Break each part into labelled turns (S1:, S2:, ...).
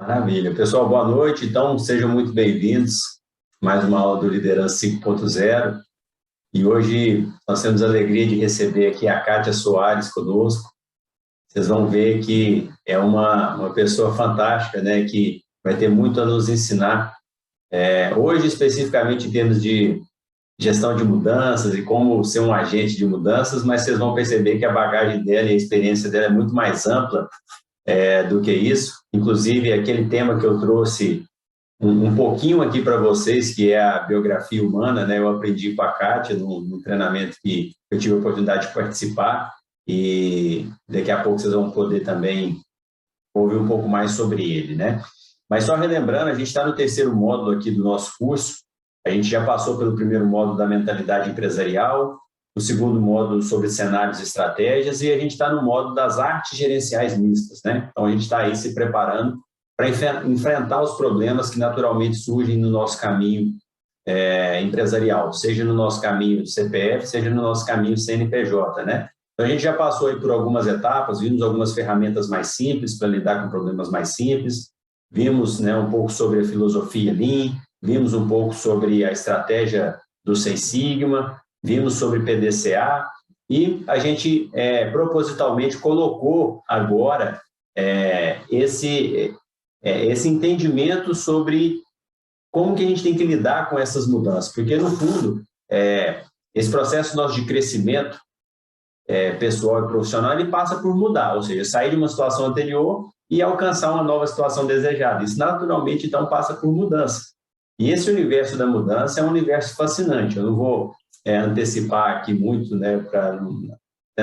S1: Maravilha. Pessoal, boa noite. Então, sejam muito bem-vindos. Mais uma aula do Liderança 5.0. E hoje nós temos a alegria de receber aqui a Kátia Soares conosco. Vocês vão ver que é uma pessoa fantástica, né? Que vai ter muito a nos ensinar. Hoje, especificamente em termos de gestão de mudanças e como ser um agente de mudanças, mas vocês vão perceber que a bagagem dela e a experiência dela é muito mais ampla do que isso. Inclusive, aquele tema que eu trouxe um pouquinho aqui para vocês, que é a biografia humana, né? Eu aprendi com a Kátia no treinamento que eu tive a oportunidade de participar e daqui a pouco vocês vão poder também ouvir um pouco mais sobre ele, né? Mas só relembrando, a gente está no terceiro módulo aqui do nosso curso, a gente já passou pelo primeiro módulo da mentalidade empresarial, o segundo módulo sobre cenários e estratégias, e a gente está no módulo das artes gerenciais mistas, né? Então, a gente está aí se preparando para enfrentar os problemas que naturalmente surgem no nosso caminho empresarial, seja no nosso caminho CPF, seja no nosso caminho CNPJ, né? Então, a gente já passou aí por algumas etapas, vimos algumas ferramentas mais simples para lidar com problemas mais simples, vimos, né, um pouco sobre a filosofia Lean, vimos um pouco sobre a estratégia do Seis Sigma, vimos sobre PDCA, e a gente propositalmente colocou agora esse entendimento sobre como que a gente tem que lidar com essas mudanças, porque, no fundo, esse processo nosso de crescimento pessoal e profissional, ele passa por mudar, ou seja, sair de uma situação anterior e alcançar uma nova situação desejada. Isso, naturalmente, então, passa por mudança. E esse universo da mudança é um universo fascinante. Eu não vou antecipar aqui muito, né, para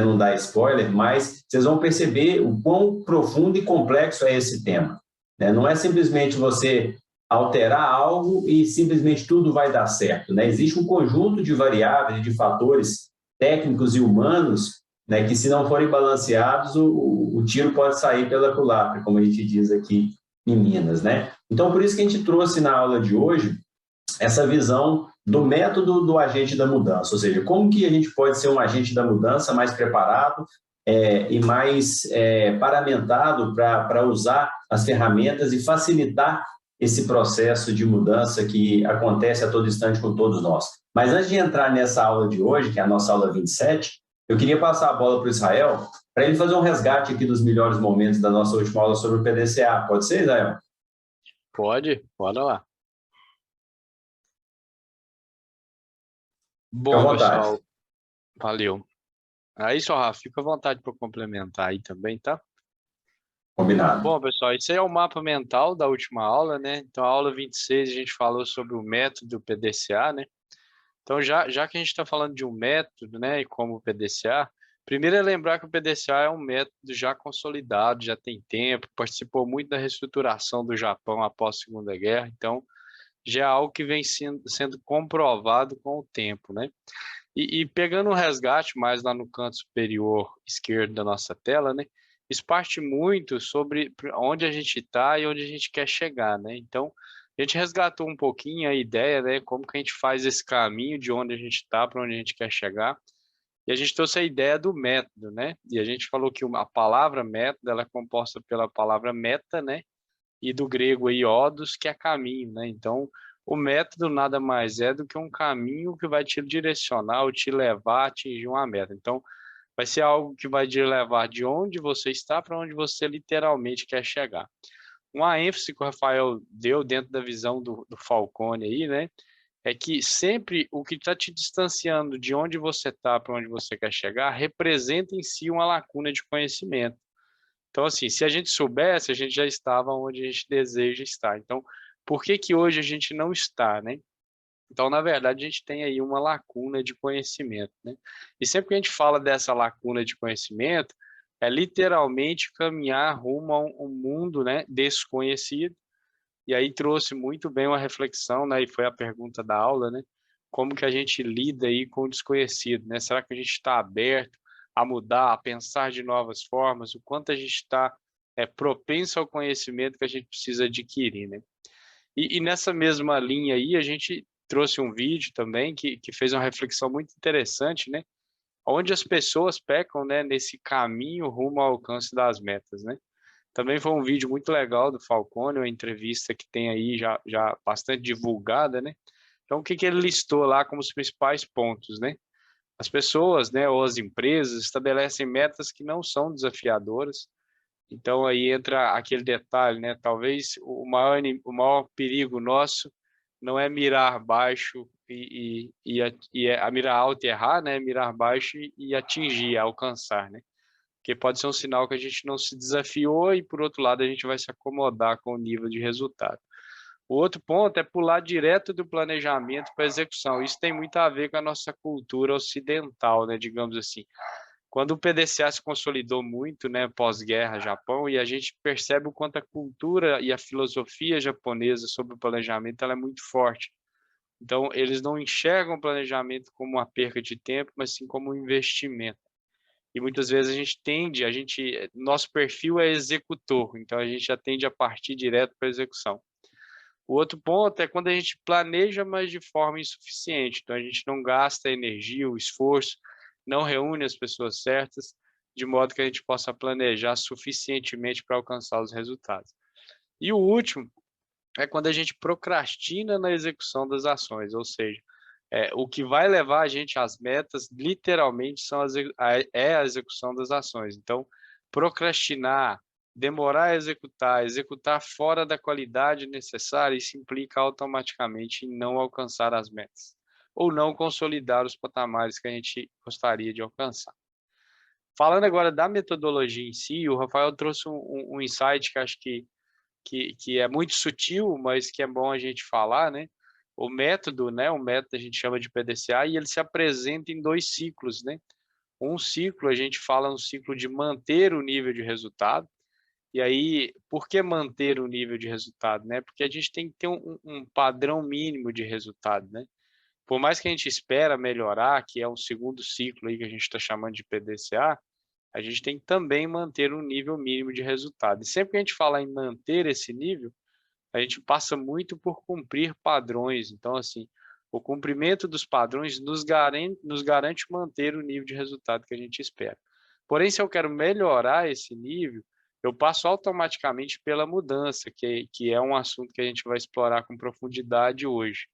S1: não dar spoiler, mas vocês vão perceber o quão profundo e complexo é esse tema, né? Não é simplesmente você alterar algo e simplesmente tudo vai dar certo, né? Existe um conjunto de variáveis, de fatores técnicos e humanos, né, que, se não forem balanceados, o tiro pode sair pela culatra, como a gente diz aqui em Minas, né? Então, por isso que a gente trouxe na aula de hoje essa visão do método do agente da mudança, ou seja, como que a gente pode ser um agente da mudança mais preparado e mais paramentado para usar as ferramentas e facilitar esse processo de mudança que acontece a todo instante com todos nós. Mas antes de entrar nessa aula de hoje, que é a nossa aula 27, eu queria passar a bola para o Israel, para ele fazer um resgate aqui dos melhores momentos da nossa última aula sobre o PDCA. Pode ser, Israel?
S2: Pode, bora lá.
S1: Fique à
S2: Bom,
S1: vontade.
S2: pessoal, valeu. Aí, só, Rafa, fica à vontade para complementar aí também, tá?
S1: Combinado.
S2: Bom, pessoal, esse aí é o mapa mental da última aula, né? Então, a aula 26 a gente falou sobre o método PDCA, né? Então, já que a gente está falando de um método, né, e como o PDCA, primeiro é lembrar que o PDCA é um método já consolidado, já tem tempo, participou muito da reestruturação do Japão após a Segunda Guerra, então já é algo que vem sendo comprovado com o tempo, né? E pegando um resgate mais lá no canto superior esquerdo da nossa tela, né? Isso parte muito sobre onde a gente está e onde a gente quer chegar, né? Então, a gente resgatou um pouquinho a ideia, né? Como que a gente faz esse caminho de onde a gente está para onde a gente quer chegar. E a gente trouxe a ideia do método, né? E a gente falou que a palavra método, ela é composta pela palavra meta, né? E do grego aí, odos, que é caminho, né? Então, o método nada mais é do que um caminho que vai te direcionar ou te levar a atingir uma meta. Então, vai ser algo que vai te levar de onde você está para onde você literalmente quer chegar. Uma ênfase que o Rafael deu dentro da visão do Falcone aí, né? É que sempre o que está te distanciando de onde você está para onde você quer chegar representa em si uma lacuna de conhecimento. Então, assim, se a gente soubesse, a gente já estava onde a gente deseja estar. Então, por que que hoje a gente não está, né? Então, na verdade, a gente tem aí uma lacuna de conhecimento, né? E sempre que a gente fala dessa lacuna de conhecimento, é literalmente caminhar rumo a um mundo, né, desconhecido. E aí trouxe muito bem uma reflexão, né? E foi a pergunta da aula, né? Como que a gente lida aí com o desconhecido, né? Será que a gente está aberto a mudar, a pensar de novas formas? O quanto a gente está propenso ao conhecimento que a gente precisa adquirir, né? E nessa mesma linha aí, a gente trouxe um vídeo também que fez uma reflexão muito interessante, né? Onde as pessoas pecam, né, nesse caminho rumo ao alcance das metas, né? Também foi um vídeo muito legal do Falcone, uma entrevista que tem aí já bastante divulgada, né? Então, o que ele listou lá como os principais pontos, né? As pessoas, né, ou as empresas estabelecem metas que não são desafiadoras. Então, aí entra aquele detalhe, né? Talvez o maior perigo nosso não é mirar baixo a mirar alto e errar, né? Mirar baixo e atingir, alcançar, né? Porque pode ser um sinal que a gente não se desafiou e, por outro lado, a gente vai se acomodar com o nível de resultado. O outro ponto é pular direto do planejamento para a execução. Isso tem muito a ver com a nossa cultura ocidental, né, digamos assim. Quando o PDCA se consolidou muito, né, pós-guerra Japão, e a gente percebe o quanto a cultura e a filosofia japonesa sobre o planejamento ela é muito forte. Então, eles não enxergam o planejamento como uma perca de tempo, mas sim como um investimento. E muitas vezes nosso perfil é executor, então a gente já tende a partir direto para a execução. O outro ponto é quando a gente planeja, mas de forma insuficiente. Então, a gente não gasta a energia, o esforço, não reúne as pessoas certas, de modo que a gente possa planejar suficientemente para alcançar os resultados. E o último é quando a gente procrastina na execução das ações, ou seja, o que vai levar a gente às metas, literalmente, é a execução das ações. Então, procrastinar, demorar a executar, executar fora da qualidade necessária, isso implica automaticamente em não alcançar as metas, ou não consolidar os patamares que a gente gostaria de alcançar. Falando agora da metodologia em si, o Rafael trouxe um insight que acho que é muito sutil, mas que é bom a gente falar, né? O método, né? O método a gente chama de PDCA e ele se apresenta em dois ciclos, né? Um ciclo, a gente fala um ciclo de manter o nível de resultado. E aí, por que manter o nível de resultado, né? Porque a gente tem que ter um padrão mínimo de resultado, né? Por mais que a gente espera melhorar, que é um segundo ciclo aí que a gente está chamando de PDCA, a gente tem que também manter um nível mínimo de resultado. E sempre que a gente fala em manter esse nível, a gente passa muito por cumprir padrões. Então, assim, o cumprimento dos padrões nos garante manter o nível de resultado que a gente espera. Porém, se eu quero melhorar esse nível, eu passo automaticamente pela mudança, que é um assunto que a gente vai explorar com profundidade hoje.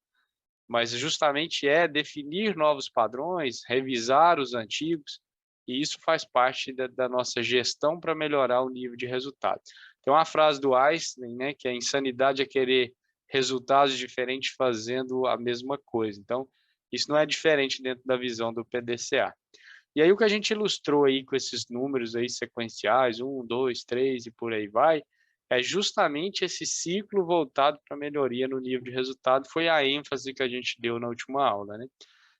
S2: Mas justamente é definir novos padrões, revisar os antigos, e isso faz parte da nossa gestão para melhorar o nível de resultado. Tem uma frase do Einstein, né, que a insanidade é querer resultados diferentes fazendo a mesma coisa. Então, isso não é diferente dentro da visão do PDCA. E aí o que a gente ilustrou aí com esses números aí sequenciais, 1, 2, 3 e por aí vai, é justamente esse ciclo voltado para melhoria no nível de resultado, foi a ênfase que a gente deu na última aula, né?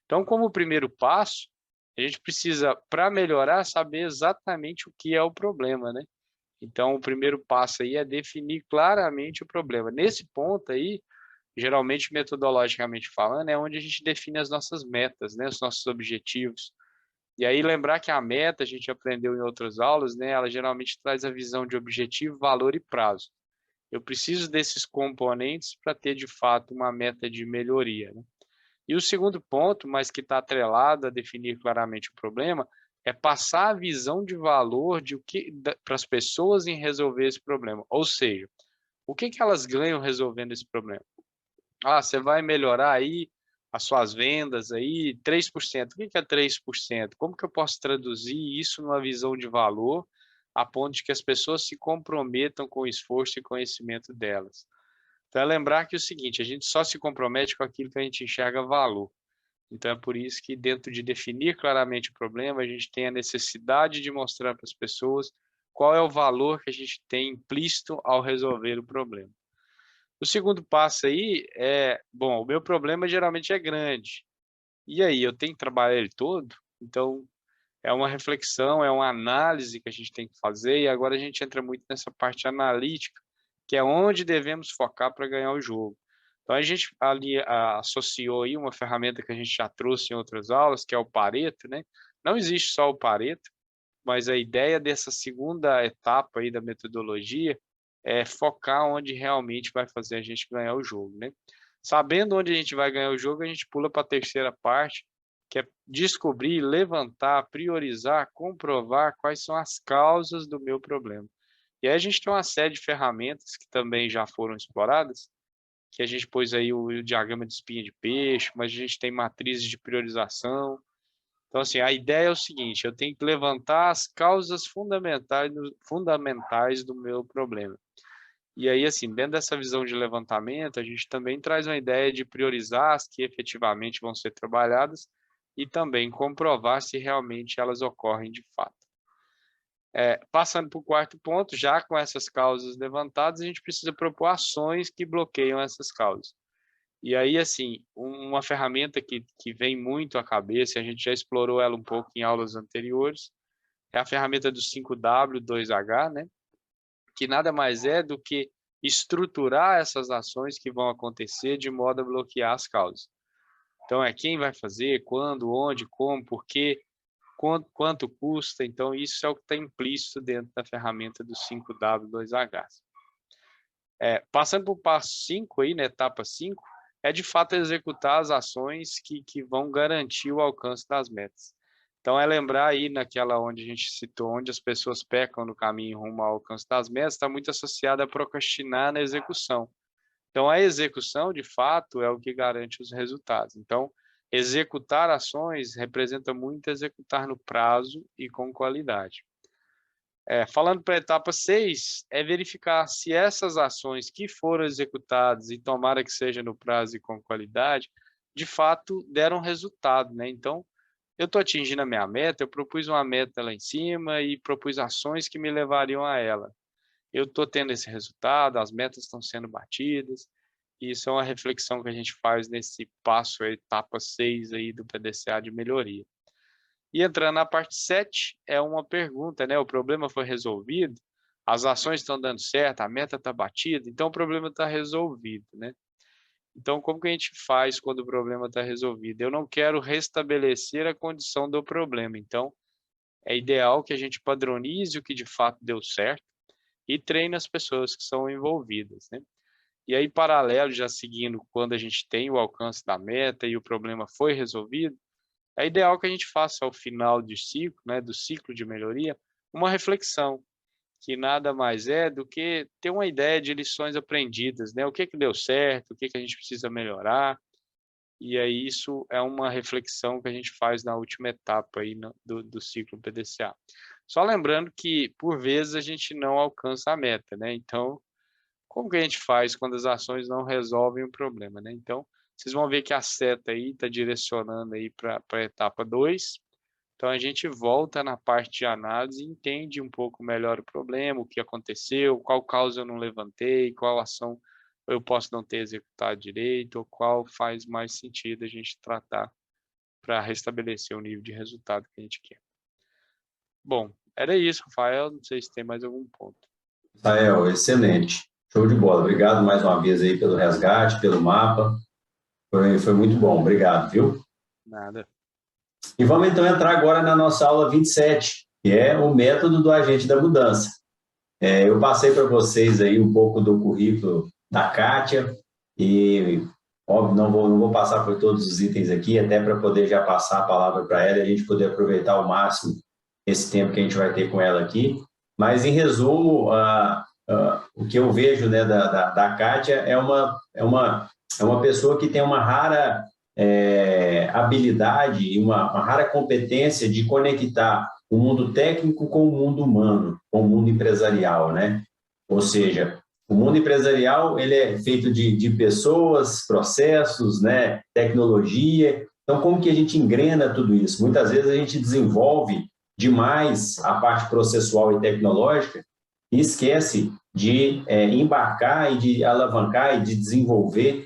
S2: Então, como primeiro passo, a gente precisa, para melhorar, saber exatamente o que é o problema, né? Então, o primeiro passo aí é definir claramente o problema. Nesse ponto aí, geralmente, metodologicamente falando, é onde a gente define as nossas metas, né? Os nossos objetivos. E aí lembrar que a meta, a gente aprendeu em outras aulas, né? Ela geralmente traz a visão de objetivo, valor e prazo. Eu preciso desses componentes para ter, de fato, uma meta de melhoria, né? E o segundo ponto, mas que está atrelado a definir claramente o problema, é passar a visão de valor para as pessoas em resolver esse problema. Ou seja, o que elas ganham resolvendo esse problema? Ah, você vai melhorar aí as suas vendas aí 3%. O que é 3%? Como que eu posso traduzir isso numa visão de valor a ponto de que as pessoas se comprometam com o esforço e conhecimento delas? Então, é lembrar que é o seguinte, a gente só se compromete com aquilo que a gente enxerga valor. Então, é por isso que dentro de definir claramente o problema, a gente tem a necessidade de mostrar para as pessoas qual é o valor que a gente tem implícito ao resolver o problema. O segundo passo aí é, bom, o meu problema geralmente é grande. E aí, eu tenho que trabalhar ele todo? Então, é uma reflexão, é uma análise que a gente tem que fazer, e agora a gente entra muito nessa parte analítica, que é onde devemos focar para ganhar o jogo. Então, a gente ali associou aí uma ferramenta que a gente já trouxe em outras aulas, que é o Pareto, né? Não existe só o Pareto, mas a ideia dessa segunda etapa aí da metodologia é focar onde realmente vai fazer a gente ganhar o jogo, né? Sabendo onde a gente vai ganhar o jogo, a gente pula para a terceira parte, que é descobrir, levantar, priorizar, comprovar quais são as causas do meu problema. E aí a gente tem uma série de ferramentas que também já foram exploradas, que a gente pôs aí o diagrama de espinha de peixe, mas a gente tem matrizes de priorização. Então, assim, a ideia é o seguinte: eu tenho que levantar as causas fundamentais do meu problema. E aí, assim, dentro dessa visão de levantamento, a gente também traz uma ideia de priorizar as que efetivamente vão ser trabalhadas e também comprovar se realmente elas ocorrem de fato. Passando para o quarto ponto, já com essas causas levantadas, a gente precisa propor ações que bloqueiam essas causas. E aí, assim, uma ferramenta que vem muito à cabeça, a gente já explorou ela um pouco em aulas anteriores, é a ferramenta do 5W, 2H, né? Que nada mais é do que estruturar essas ações que vão acontecer de modo a bloquear as causas. Então, quem vai fazer, quando, onde, como, por quê, quanto custa. Então, isso é o que está implícito dentro da ferramenta do 5W, 2H. Passando para o passo 5, aí, na etapa 5, é de fato executar as ações que vão garantir o alcance das metas. Então, é lembrar aí naquela onde a gente citou, onde as pessoas pecam no caminho rumo ao alcance das metas, está muito associada a procrastinar na execução. Então, a execução, de fato, é o que garante os resultados. Então, executar ações representa muito executar no prazo e com qualidade. Falando para a etapa 6, é verificar se essas ações que foram executadas, e tomara que seja no prazo e com qualidade, de fato deram resultado, né? Então, eu estou atingindo a minha meta, eu propus uma meta lá em cima e propus ações que me levariam a ela. Eu estou tendo esse resultado, as metas estão sendo batidas, e isso é uma reflexão que a gente faz nesse passo, a etapa 6 aí do PDCA de melhoria. E entrando na parte 7, é uma pergunta, né? O problema foi resolvido, as ações estão dando certo, a meta está batida, então o problema está resolvido, né? Então, como que a gente faz quando o problema está resolvido? Eu não quero restabelecer a condição do problema, então é ideal que a gente padronize o que de fato deu certo e treine as pessoas que são envolvidas, né? E aí, paralelo, já seguindo, quando a gente tem o alcance da meta e o problema foi resolvido, é ideal que a gente faça ao final do ciclo, né, do ciclo de melhoria, uma reflexão, que nada mais é do que ter uma ideia de lições aprendidas, né? O que deu certo, o que a gente precisa melhorar, e aí isso é uma reflexão que a gente faz na última etapa aí do ciclo PDCA. Só lembrando que, por vezes, a gente não alcança a meta, né? Então, como que a gente faz quando as ações não resolvem o problema, né? Então, vocês vão ver que a seta aí está direcionando aí para a etapa 2. Então, a gente volta na parte de análise e entende um pouco melhor o problema, o que aconteceu, qual causa eu não levantei, qual ação eu posso não ter executado direito, ou qual faz mais sentido a gente tratar para restabelecer o nível de resultado que a gente quer. Bom, era isso, Rafael. Não sei se tem mais algum ponto.
S1: Rafael, excelente. Show de bola. Obrigado mais uma vez aí pelo resgate, pelo mapa. Foi muito bom. Obrigado, viu?
S2: Nada.
S1: E vamos então entrar agora na nossa aula 27, que é o método do agente da mudança. Eu passei para vocês aí um pouco do currículo da Kátia e, óbvio, não vou passar por todos os itens aqui, até para poder já passar a palavra para ela e a gente poder aproveitar ao máximo esse tempo que a gente vai ter com ela aqui. Mas, em resumo, o que eu vejo, né, da Kátia é uma pessoa que tem uma rara habilidade e uma rara competência de conectar o mundo técnico com o mundo humano, com o mundo empresarial, né? Ou seja, o mundo empresarial ele é feito de pessoas, processos, né, tecnologia. Então, como que a gente engrena tudo isso? Muitas vezes a gente desenvolve demais a parte processual e tecnológica e esquece de embarcar e de alavancar e de desenvolver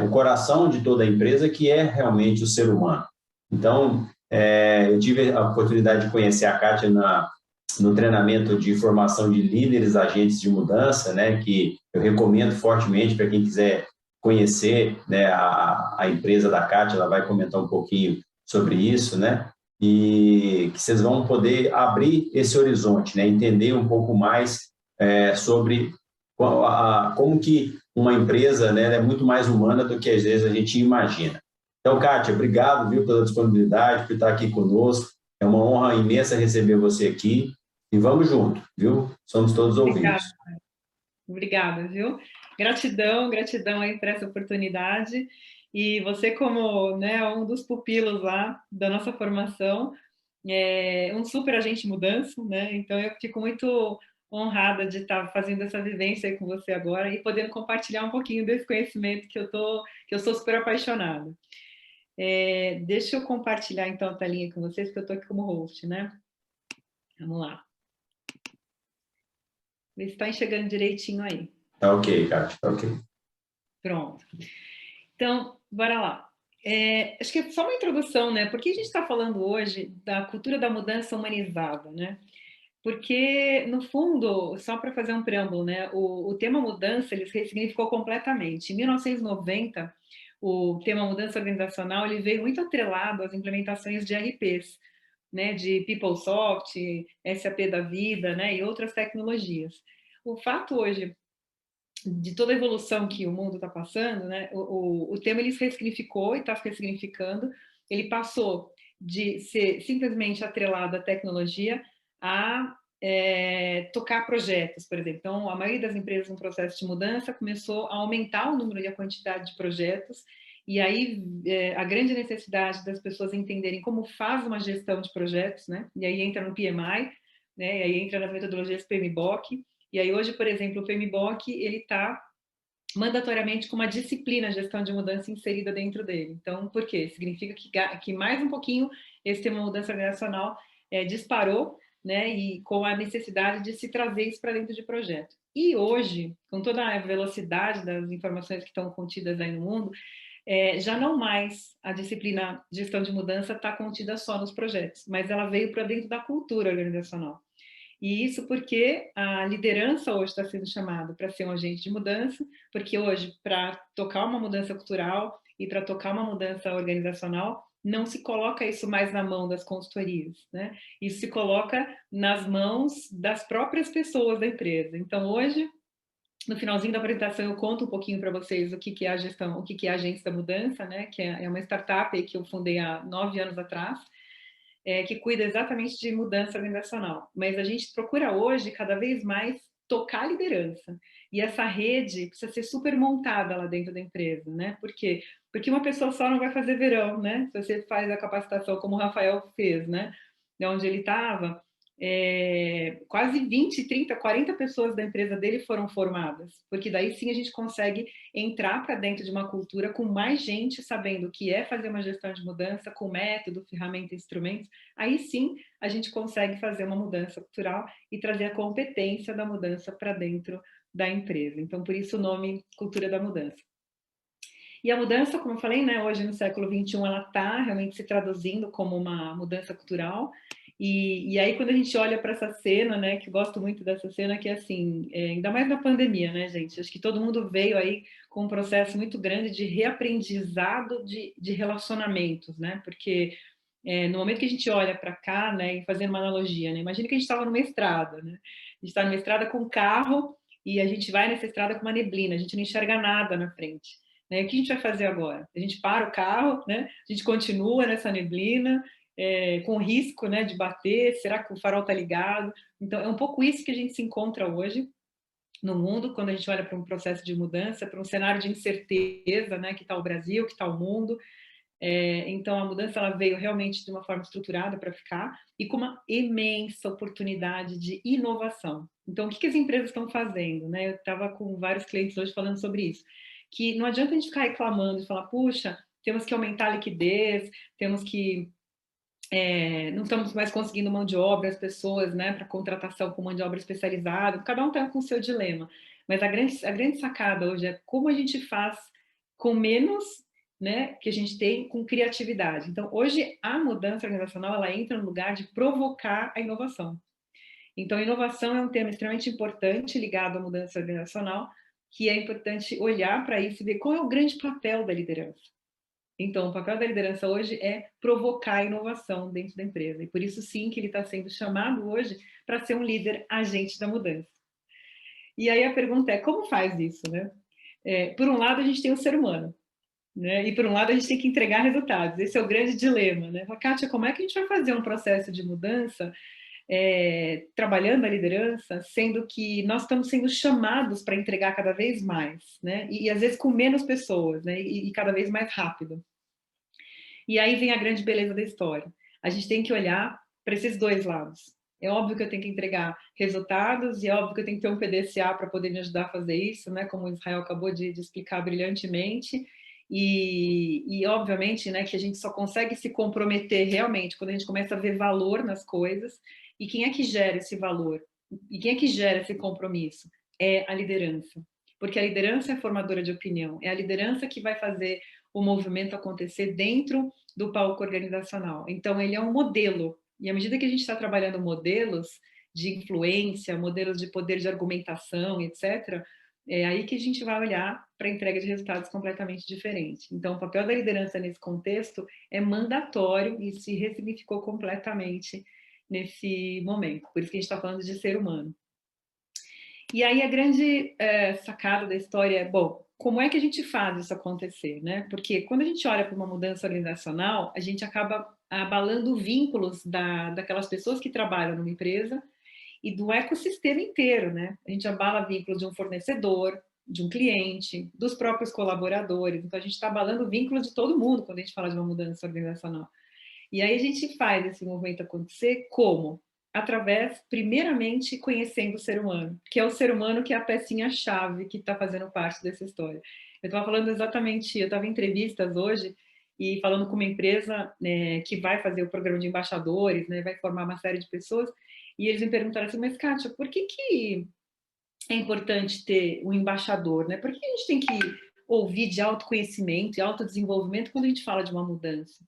S1: o coração de toda a empresa, que é realmente o ser humano. Então, eu tive a oportunidade de conhecer a Kátia no treinamento de formação de líderes, agentes de mudança, né, que eu recomendo fortemente para quem quiser conhecer, né, a empresa da Kátia. Ela vai comentar um pouquinho sobre isso, né, e que vocês vão poder abrir esse horizonte, né, entender um pouco mais sobre como que uma empresa, né, é muito mais humana do que às vezes a gente imagina. Então, Kátia, obrigado, viu, pela disponibilidade, por estar aqui conosco. É uma honra imensa receber você aqui. E vamos junto, viu? Somos todos
S3: Obrigada,
S1: ouvidos.
S3: obrigada, viu? Gratidão, gratidão aí por essa oportunidade. E você, como, né, um dos pupilos lá da nossa formação, é um super agente de mudança, né? Então eu fico muito honrada de estar fazendo essa vivência aí com você agora e podendo compartilhar um pouquinho desse conhecimento que eu sou super apaixonada. Deixa eu compartilhar então a telinha com vocês, porque eu estou aqui como host, né? Vamos lá. Vê se está enxergando direitinho aí.
S1: Tá ok, Kátia, tá ok.
S3: Pronto. Então, bora lá. Acho que é só uma introdução, né? Por que a gente está falando hoje da cultura da mudança humanizada, né? Porque, no fundo, só para fazer um preâmbulo, né? O tema mudança, ele se ressignificou completamente. Em 1990, o tema mudança organizacional, ele veio muito atrelado às implementações de RPs, né? De PeopleSoft, SAP da vida, né? E outras tecnologias. O fato hoje de toda a evolução que o mundo está passando, né, o tema ele se ressignificou e está se ressignificando. Ele passou de ser simplesmente atrelado à tecnologia a tocar projetos, por exemplo. Então, a maioria das empresas no processo de mudança começou a aumentar o número e a quantidade de projetos, e aí a grande necessidade das pessoas entenderem como faz uma gestão de projetos, né? E aí entra no PMI, né? E aí entra nas metodologias PMBOK. E aí hoje, por exemplo, o PMBOK, ele está mandatoriamente com uma disciplina gestão de mudança inserida dentro dele. Então, por quê? Significa que mais um pouquinho esse tema mudança organizacional disparou, né, e com a necessidade de se trazer isso para dentro de projeto. E hoje, com toda a velocidade das informações que estão contidas aí no mundo, já não mais a disciplina gestão de mudança está contida só nos projetos, mas ela veio para dentro da cultura organizacional. E isso porque a liderança hoje está sendo chamada para ser um agente de mudança, porque hoje, para tocar uma mudança cultural e para tocar uma mudança organizacional, não se coloca isso mais na mão das consultorias, né? Isso se coloca nas mãos das próprias pessoas da empresa. Então, hoje, no finalzinho da apresentação, eu conto um pouquinho para vocês o que é a gestão, o que é a Agência da Mudança, né? Que é uma startup que eu fundei há 9 anos atrás, que cuida exatamente de mudança organizacional. Mas a gente procura hoje, cada vez mais, tocar a liderança. E essa rede precisa ser super montada lá dentro da empresa, né? Por quê? Porque uma pessoa só não vai fazer verão, né? Se você faz a capacitação como o Rafael fez, né? De onde ele estava, quase 20, 30, 40 pessoas da empresa dele foram formadas, porque daí sim a gente consegue entrar para dentro de uma cultura com mais gente sabendo o que é fazer uma gestão de mudança, com método, ferramenta, instrumentos. Aí sim a gente consegue fazer uma mudança cultural e trazer a competência da mudança para dentro da empresa. Então, por isso o nome Cultura da Mudança. E a mudança, como eu falei, né, hoje no século XXI, ela está realmente se traduzindo como uma mudança cultural. E aí, quando a gente olha para essa cena, né, que eu gosto muito dessa cena, que é assim, ainda mais na pandemia, né, gente? Acho que todo mundo veio aí com um processo muito grande de reaprendizado de relacionamentos, né? Porque no momento que a gente olha para cá, né, e fazendo uma analogia, né, imagina que a gente estava numa estrada, né? A gente está numa estrada com um carro e a gente vai nessa estrada com uma neblina, a gente não enxerga nada na frente. Né? O que a gente vai fazer agora? A gente para o carro, né? A gente continua nessa neblina, com risco, né, de bater, será que o farol está ligado? Então, é um pouco isso que a gente se encontra hoje no mundo, quando a gente olha para um processo de mudança, para um cenário de incerteza, né, que está o Brasil, que está o mundo. Então, a mudança ela veio realmente de uma forma estruturada para ficar e com uma imensa oportunidade de inovação. Então, o que as empresas estão fazendo? Né? Eu estava com vários clientes hoje falando sobre isso, que não adianta a gente ficar reclamando e falar, puxa, temos que aumentar a liquidez, temos que não estamos mais conseguindo mão de obra, as pessoas, né, para contratação com mão de obra especializada, cada um está com o seu dilema. Mas a grande sacada hoje é como a gente faz com menos, né, que a gente tem com criatividade. Então, hoje, a mudança organizacional, ela entra no lugar de provocar a inovação. Então, inovação é um tema extremamente importante ligado à mudança organizacional, que é importante olhar para isso e ver qual é o grande papel da liderança. Então, o papel da liderança hoje é provocar a inovação dentro da empresa. E por isso, sim, que ele está sendo chamado hoje para ser um líder agente da mudança. E aí a pergunta é, como faz isso, né? Por um lado, a gente tem o ser humano, né? E por um lado, a gente tem que entregar resultados. Esse é o grande dilema, né? Kátia, como é que a gente vai fazer um processo de mudança trabalhando a liderança, sendo que nós estamos sendo chamados para entregar cada vez mais, né? E às vezes com menos pessoas, né? E cada vez mais rápido. E aí vem a grande beleza da história. A gente tem que olhar para esses dois lados. É óbvio que eu tenho que entregar resultados e é óbvio que eu tenho que ter um PDCA para poder me ajudar a fazer isso, né? Como o Israel acabou de explicar brilhantemente. E obviamente, né, que a gente só consegue se comprometer realmente quando a gente começa a ver valor nas coisas. E quem é que gera esse valor? E quem é que gera esse compromisso? É a liderança. Porque a liderança é formadora de opinião. É a liderança que vai fazer o movimento acontecer dentro do palco organizacional. Então, ele é um modelo. E à medida que a gente está trabalhando modelos de influência, modelos de poder de argumentação, etc., é aí que a gente vai olhar para a entrega de resultados completamente diferentes. Então, o papel da liderança nesse contexto é mandatório e se ressignificou completamente nesse momento. Por isso que a gente está falando de ser humano. E aí a grande sacada da história é, bom, como é que a gente faz isso acontecer, né? Porque quando a gente olha para uma mudança organizacional, a gente acaba abalando vínculos daquelas pessoas que trabalham numa empresa e do ecossistema inteiro, né? A gente abala vínculos de um fornecedor, de um cliente, dos próprios colaboradores. Então, a gente está abalando vínculos de todo mundo quando a gente fala de uma mudança organizacional. E aí a gente faz esse movimento acontecer como? Através, primeiramente, conhecendo o ser humano, que é o ser humano que é a pecinha-chave que está fazendo parte dessa história. Eu estava falando exatamente, eu estava em entrevistas hoje e falando com uma empresa, né, que vai fazer o programa de embaixadores, né, vai formar uma série de pessoas, e eles me perguntaram assim, mas Kátia, por que é importante ter um embaixador, né? Por que a gente tem que ouvir de autoconhecimento e autodesenvolvimento quando a gente fala de uma mudança?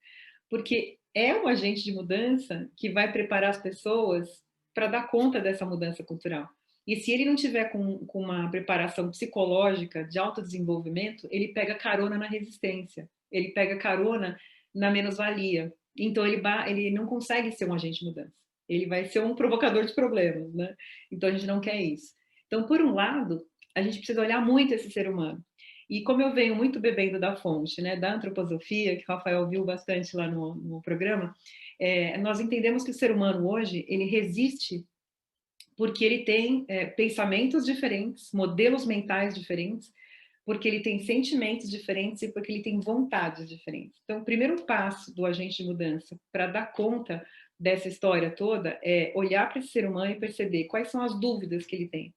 S3: Porque é um agente de mudança que vai preparar as pessoas para dar conta dessa mudança cultural. E se ele não tiver com uma preparação psicológica de autodesenvolvimento, ele pega carona na resistência, ele pega carona na menos-valia. Então, ele não consegue ser um agente de mudança. Ele vai ser um provocador de problemas, né? Então, a gente não quer isso. Então, por um lado, a gente precisa olhar muito esse ser humano. E como eu venho muito bebendo da fonte, né, da antroposofia, que o Rafael viu bastante lá no programa, nós entendemos que o ser humano hoje, ele resiste porque ele tem pensamentos diferentes, modelos mentais diferentes, porque ele tem sentimentos diferentes e porque ele tem vontades diferentes. Então, o primeiro passo do agente de mudança para dar conta dessa história toda é olhar para esse ser humano e perceber quais são as dúvidas que ele tem,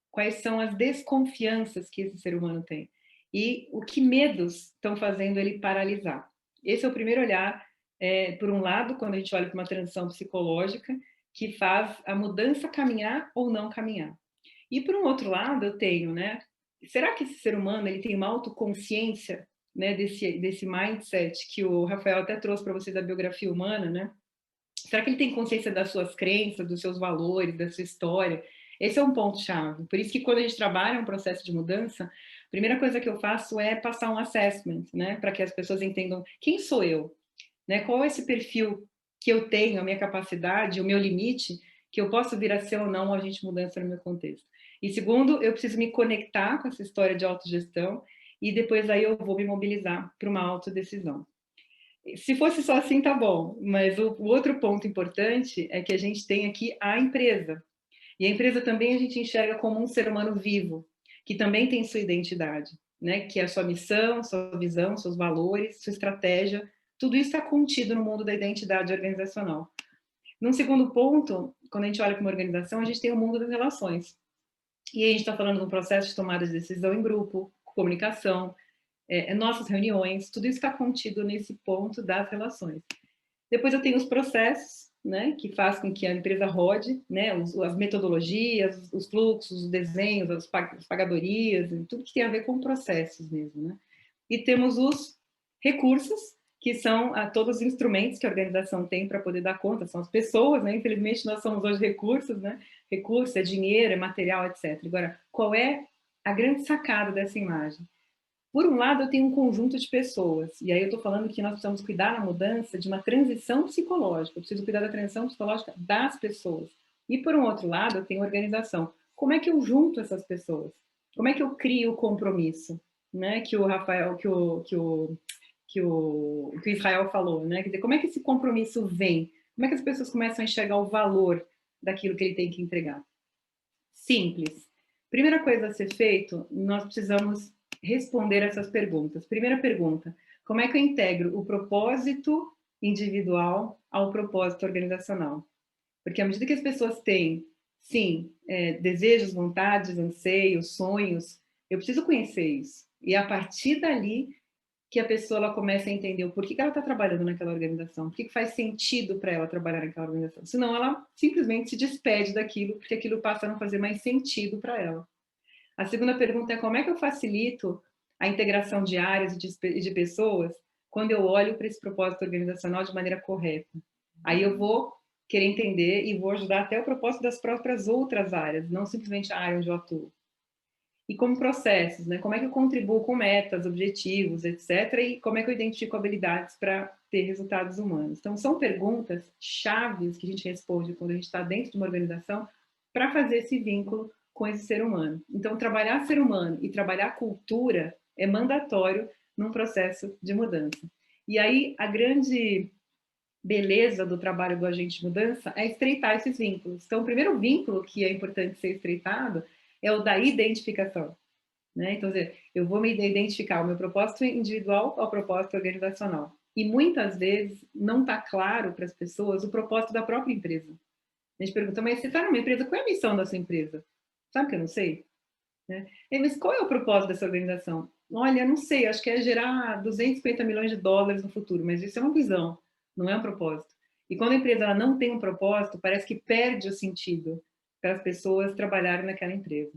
S3: quais são as desconfianças que esse ser humano tem e o que medos estão fazendo ele paralisar. Esse é o primeiro olhar, por um lado, quando a gente olha para uma transição psicológica, que faz a mudança caminhar ou não caminhar. E por um outro lado, eu tenho, né? Será que esse ser humano ele tem uma autoconsciência, né, desse mindset que o Rafael até trouxe para vocês da biografia humana, né? Será que ele tem consciência das suas crenças, dos seus valores, da sua história? Esse é um ponto-chave. Por isso que quando a gente trabalha um processo de mudança, a primeira coisa que eu faço é passar um assessment, né? Para que as pessoas entendam quem sou eu, né? Qual é esse perfil que eu tenho, a minha capacidade, o meu limite, que eu posso vir a ser ou não um agente de mudança no meu contexto. E segundo, eu preciso me conectar com essa história de autogestão e depois aí eu vou me mobilizar para uma autodecisão. Se fosse só assim, tá bom. Mas o outro ponto importante é que a gente tem aqui a empresa. E a empresa também a gente enxerga como um ser humano vivo, que também tem sua identidade, né? Que é a sua missão, sua visão, seus valores, sua estratégia. Tudo isso está contido no mundo da identidade organizacional. Num segundo ponto, quando a gente olha para uma organização, a gente tem o mundo das relações. E aí a gente está falando de um processo de tomada de decisão em grupo, comunicação, nossas reuniões, tudo isso está contido nesse ponto das relações. Depois eu tenho os processos, né, que faz com que a empresa rode, né, as metodologias, os fluxos, os desenhos, as pagadorias, tudo que tem a ver com processos mesmo, né. E temos os recursos, que são todos os instrumentos que a organização tem para poder dar conta, são as pessoas, né, infelizmente nós somos hoje recursos, né, recurso é dinheiro, é material, etc. Agora, qual é a grande sacada dessa imagem? Por um lado, eu tenho um conjunto de pessoas, e aí eu estou falando que nós precisamos cuidar na mudança de uma transição psicológica, eu preciso cuidar da transição psicológica das pessoas. E por um outro lado, eu tenho organização. Como é que eu junto essas pessoas? Como é que eu crio o compromisso? Né? Que o Rafael, que o Israel falou, né? Quer dizer, como é que esse compromisso vem? Como é que as pessoas começam a enxergar o valor daquilo que ele tem que entregar. Simples. Primeira coisa a ser feito, nós precisamos responder essas perguntas. Primeira pergunta, como é que eu integro o propósito individual ao propósito organizacional? Porque à medida que as pessoas têm, sim, desejos, vontades, anseios, sonhos, eu preciso conhecer isso. E a partir dali que a pessoa ela começa a entender o porquê que ela está trabalhando naquela organização, por que faz sentido para ela trabalhar naquela organização. Senão ela simplesmente se despede daquilo, porque aquilo passa a não fazer mais sentido para ela. A segunda pergunta é como é que eu facilito a integração de áreas e de pessoas quando eu olho para esse propósito organizacional de maneira correta. Aí eu vou querer entender e vou ajudar até o propósito das próprias outras áreas, não simplesmente a área onde eu atuo. E como processos, né? Como é que eu contribuo com metas, objetivos, etc. E como é que eu identifico habilidades para ter resultados humanos? Então, são perguntas chaves que a gente responde quando a gente está dentro de uma organização para fazer esse vínculo com esse ser humano. Então, trabalhar ser humano e trabalhar cultura é mandatório num processo de mudança. E aí, a grande beleza do trabalho do agente de mudança é estreitar esses vínculos. Então, o primeiro vínculo que é importante ser estreitado é o da identificação. Né? Então, eu vou me identificar o meu propósito individual ao propósito organizacional. E muitas vezes não está claro para as pessoas o propósito da própria empresa. A gente pergunta, mas você está numa empresa, qual é a missão da sua empresa? Sabe que eu não sei? Né? Mas qual é o propósito dessa organização? Olha, eu não sei, acho que é gerar 250 milhões de dólares no futuro, mas isso é uma visão, não é um propósito. E quando a empresa ela não tem um propósito, parece que perde o sentido para as pessoas trabalharem naquela empresa.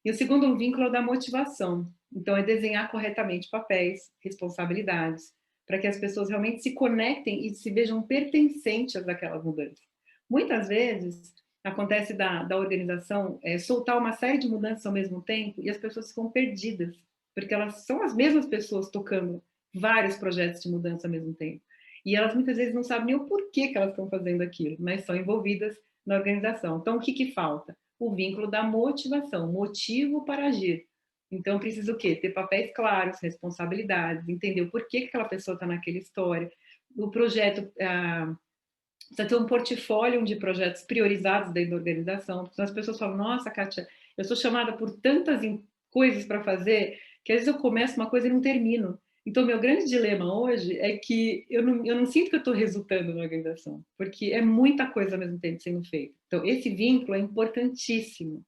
S3: E o segundo vínculo é o da motivação. Então, é desenhar corretamente papéis, responsabilidades, para que as pessoas realmente se conectem e se vejam pertencentes àquela mudança. Muitas vezes, acontece da organização soltar uma série de mudanças ao mesmo tempo e as pessoas ficam perdidas, porque elas são as mesmas pessoas tocando vários projetos de mudança ao mesmo tempo. E elas muitas vezes não sabem nem o porquê que elas estão fazendo aquilo, mas são envolvidas na organização. Então, o que falta? O vínculo da motivação, motivo para agir. Então, precisa o quê? Ter papéis claros, responsabilidades, entender o porquê que aquela pessoa está naquela história. O projeto precisa ter um portfólio de projetos priorizados dentro da organização, porque as pessoas falam, nossa, Kátia, eu sou chamada por tantas coisas para fazer, que às vezes eu começo uma coisa e não termino. Então, meu grande dilema hoje é que eu não sinto que eu estou resultando na organização, porque é muita coisa ao mesmo tempo sendo feita. Então, esse vínculo é importantíssimo.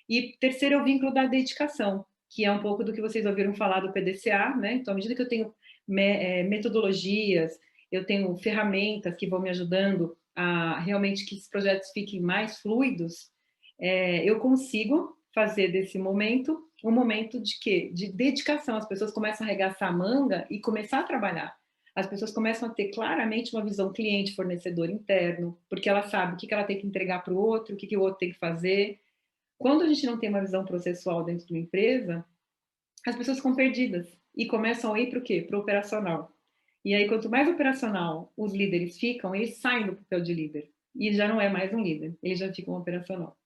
S3: E terceiro é o vínculo da dedicação, que é um pouco do que vocês ouviram falar do PDCA, né? Então, à medida que eu tenho metodologias, eu tenho ferramentas que vão me ajudando a realmente que esses projetos fiquem mais fluidos, eu consigo fazer desse momento um momento de quê? De dedicação. As pessoas começam a arregaçar a manga e começar a trabalhar. As pessoas começam a ter claramente uma visão cliente-fornecedor interno, porque ela sabe o que ela tem que entregar para o outro, o que o outro tem que fazer. Quando a gente não tem uma visão processual dentro de uma empresa, as pessoas ficam perdidas e começam a ir para o quê? Para o operacional. E aí, quanto mais operacional os líderes ficam, eles saem do papel de líder. E já não é mais um líder, eles já ficam operacional.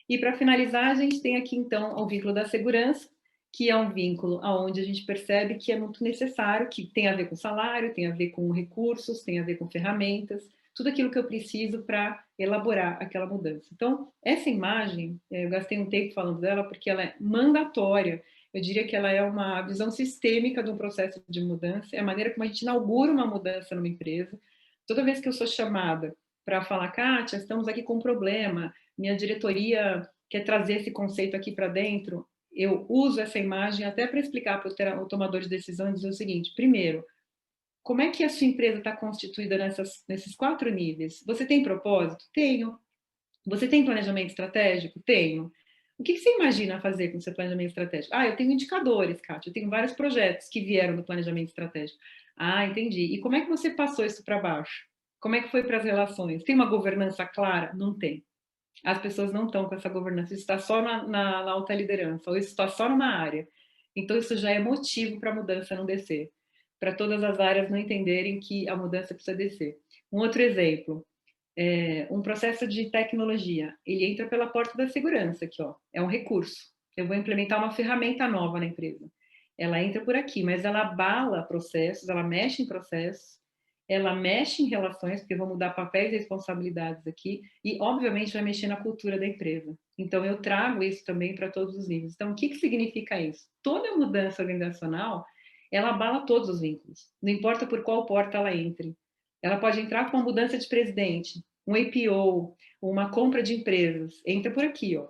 S3: E para finalizar, a gente tem aqui, então, o vínculo da segurança, que é um vínculo onde a gente percebe que é muito necessário, que tem a ver com salário, tem a ver com recursos, tem a ver com ferramentas, tudo aquilo que eu preciso para elaborar aquela mudança. Então, essa imagem, eu gastei um tempo falando dela porque ela é mandatória. Eu diria que ela é uma visão sistêmica de um processo de mudança, é a maneira como a gente inaugura uma mudança numa empresa. Toda vez que eu sou chamada para falar, Kátia, estamos aqui com um problema, minha diretoria quer trazer esse conceito aqui para dentro, eu uso essa imagem até para explicar para o tomador de decisão e dizer o seguinte: primeiro, como é que a sua empresa está constituída nesses 4 níveis? Você tem propósito? Tenho. Você tem planejamento estratégico? Tenho. O que você imagina fazer com o seu planejamento estratégico? Eu tenho indicadores, Kátia, eu tenho vários projetos que vieram do planejamento estratégico. Entendi. E como é que você passou isso para baixo? Como é que foi para as relações? Tem uma governança clara? Não tem. As pessoas não estão com essa governança, isso está só na alta liderança, ou isso está só numa área. Então, isso já é motivo para a mudança não descer, para todas as áreas não entenderem que a mudança precisa descer. Um outro exemplo, um processo de tecnologia, ele entra pela porta da segurança, aqui, ó, é um recurso. Eu vou implementar uma ferramenta nova na empresa. Ela entra por aqui, mas ela abala processos, ela mexe em processos, ela mexe em relações, porque vão mudar papéis e responsabilidades aqui, e obviamente vai mexer na cultura da empresa. Então eu trago isso também para todos os níveis. Então o que significa isso? Toda mudança organizacional, ela abala todos os vínculos, não importa por qual porta ela entre. Ela pode entrar com uma mudança de presidente, um IPO, uma compra de empresas, entra por aqui, ó.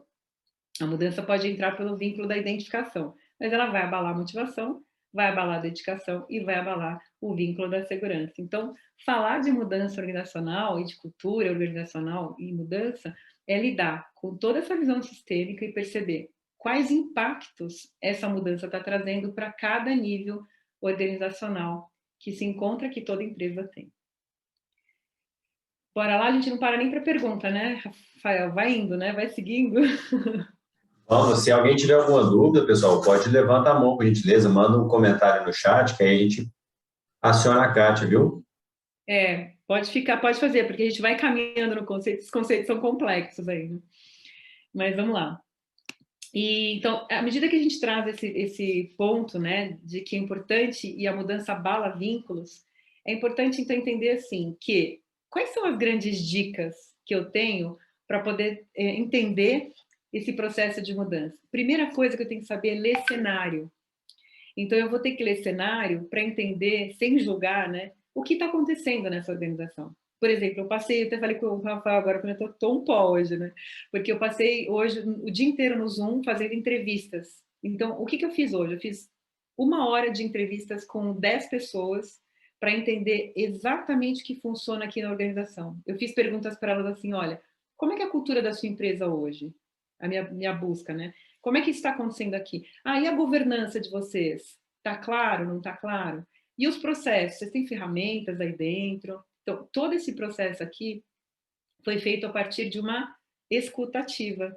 S3: A mudança pode entrar pelo vínculo da identificação, mas ela vai abalar a motivação, vai abalar a dedicação e vai abalar o vínculo da segurança. Então, falar de mudança organizacional e de cultura organizacional e mudança é lidar com toda essa visão sistêmica e perceber quais impactos essa mudança está trazendo para cada nível organizacional que se encontra, que toda empresa tem. Bora lá, a gente não para nem para pergunta, né, Rafael? Vai indo, né? Vai seguindo.
S1: Vamos, se alguém tiver alguma dúvida, pessoal, pode levantar a mão, por gentileza, manda um comentário no chat, que aí a gente aciona a Kátia, viu?
S3: Pode fazer, porque a gente vai caminhando no conceito, os conceitos são complexos ainda. Mas vamos lá. E, então, à medida que a gente traz esse ponto, né, de que é importante e a mudança abala vínculos, é importante, então, entender, assim, que quais são as grandes dicas que eu tenho para poder entender esse processo de mudança? Primeira coisa que eu tenho que saber é ler cenário. Então, eu vou ter que ler cenário para entender, sem julgar, né, o que está acontecendo nessa organização. Por exemplo, eu até falei com o Rafael agora, quando eu estou um pó hoje, né? Porque eu passei hoje o dia inteiro no Zoom fazendo entrevistas. Então, o que eu fiz hoje? Eu fiz 1 hora de entrevistas com 10 pessoas para entender exatamente o que funciona aqui na organização. Eu fiz perguntas para elas assim, olha, como é que é a cultura da sua empresa hoje? A minha busca, né? Como é que isso está acontecendo aqui? Ah, e a governança de vocês? Está claro, não está claro? E os processos? Vocês têm ferramentas aí dentro? Então, todo esse processo aqui foi feito a partir de uma escutativa,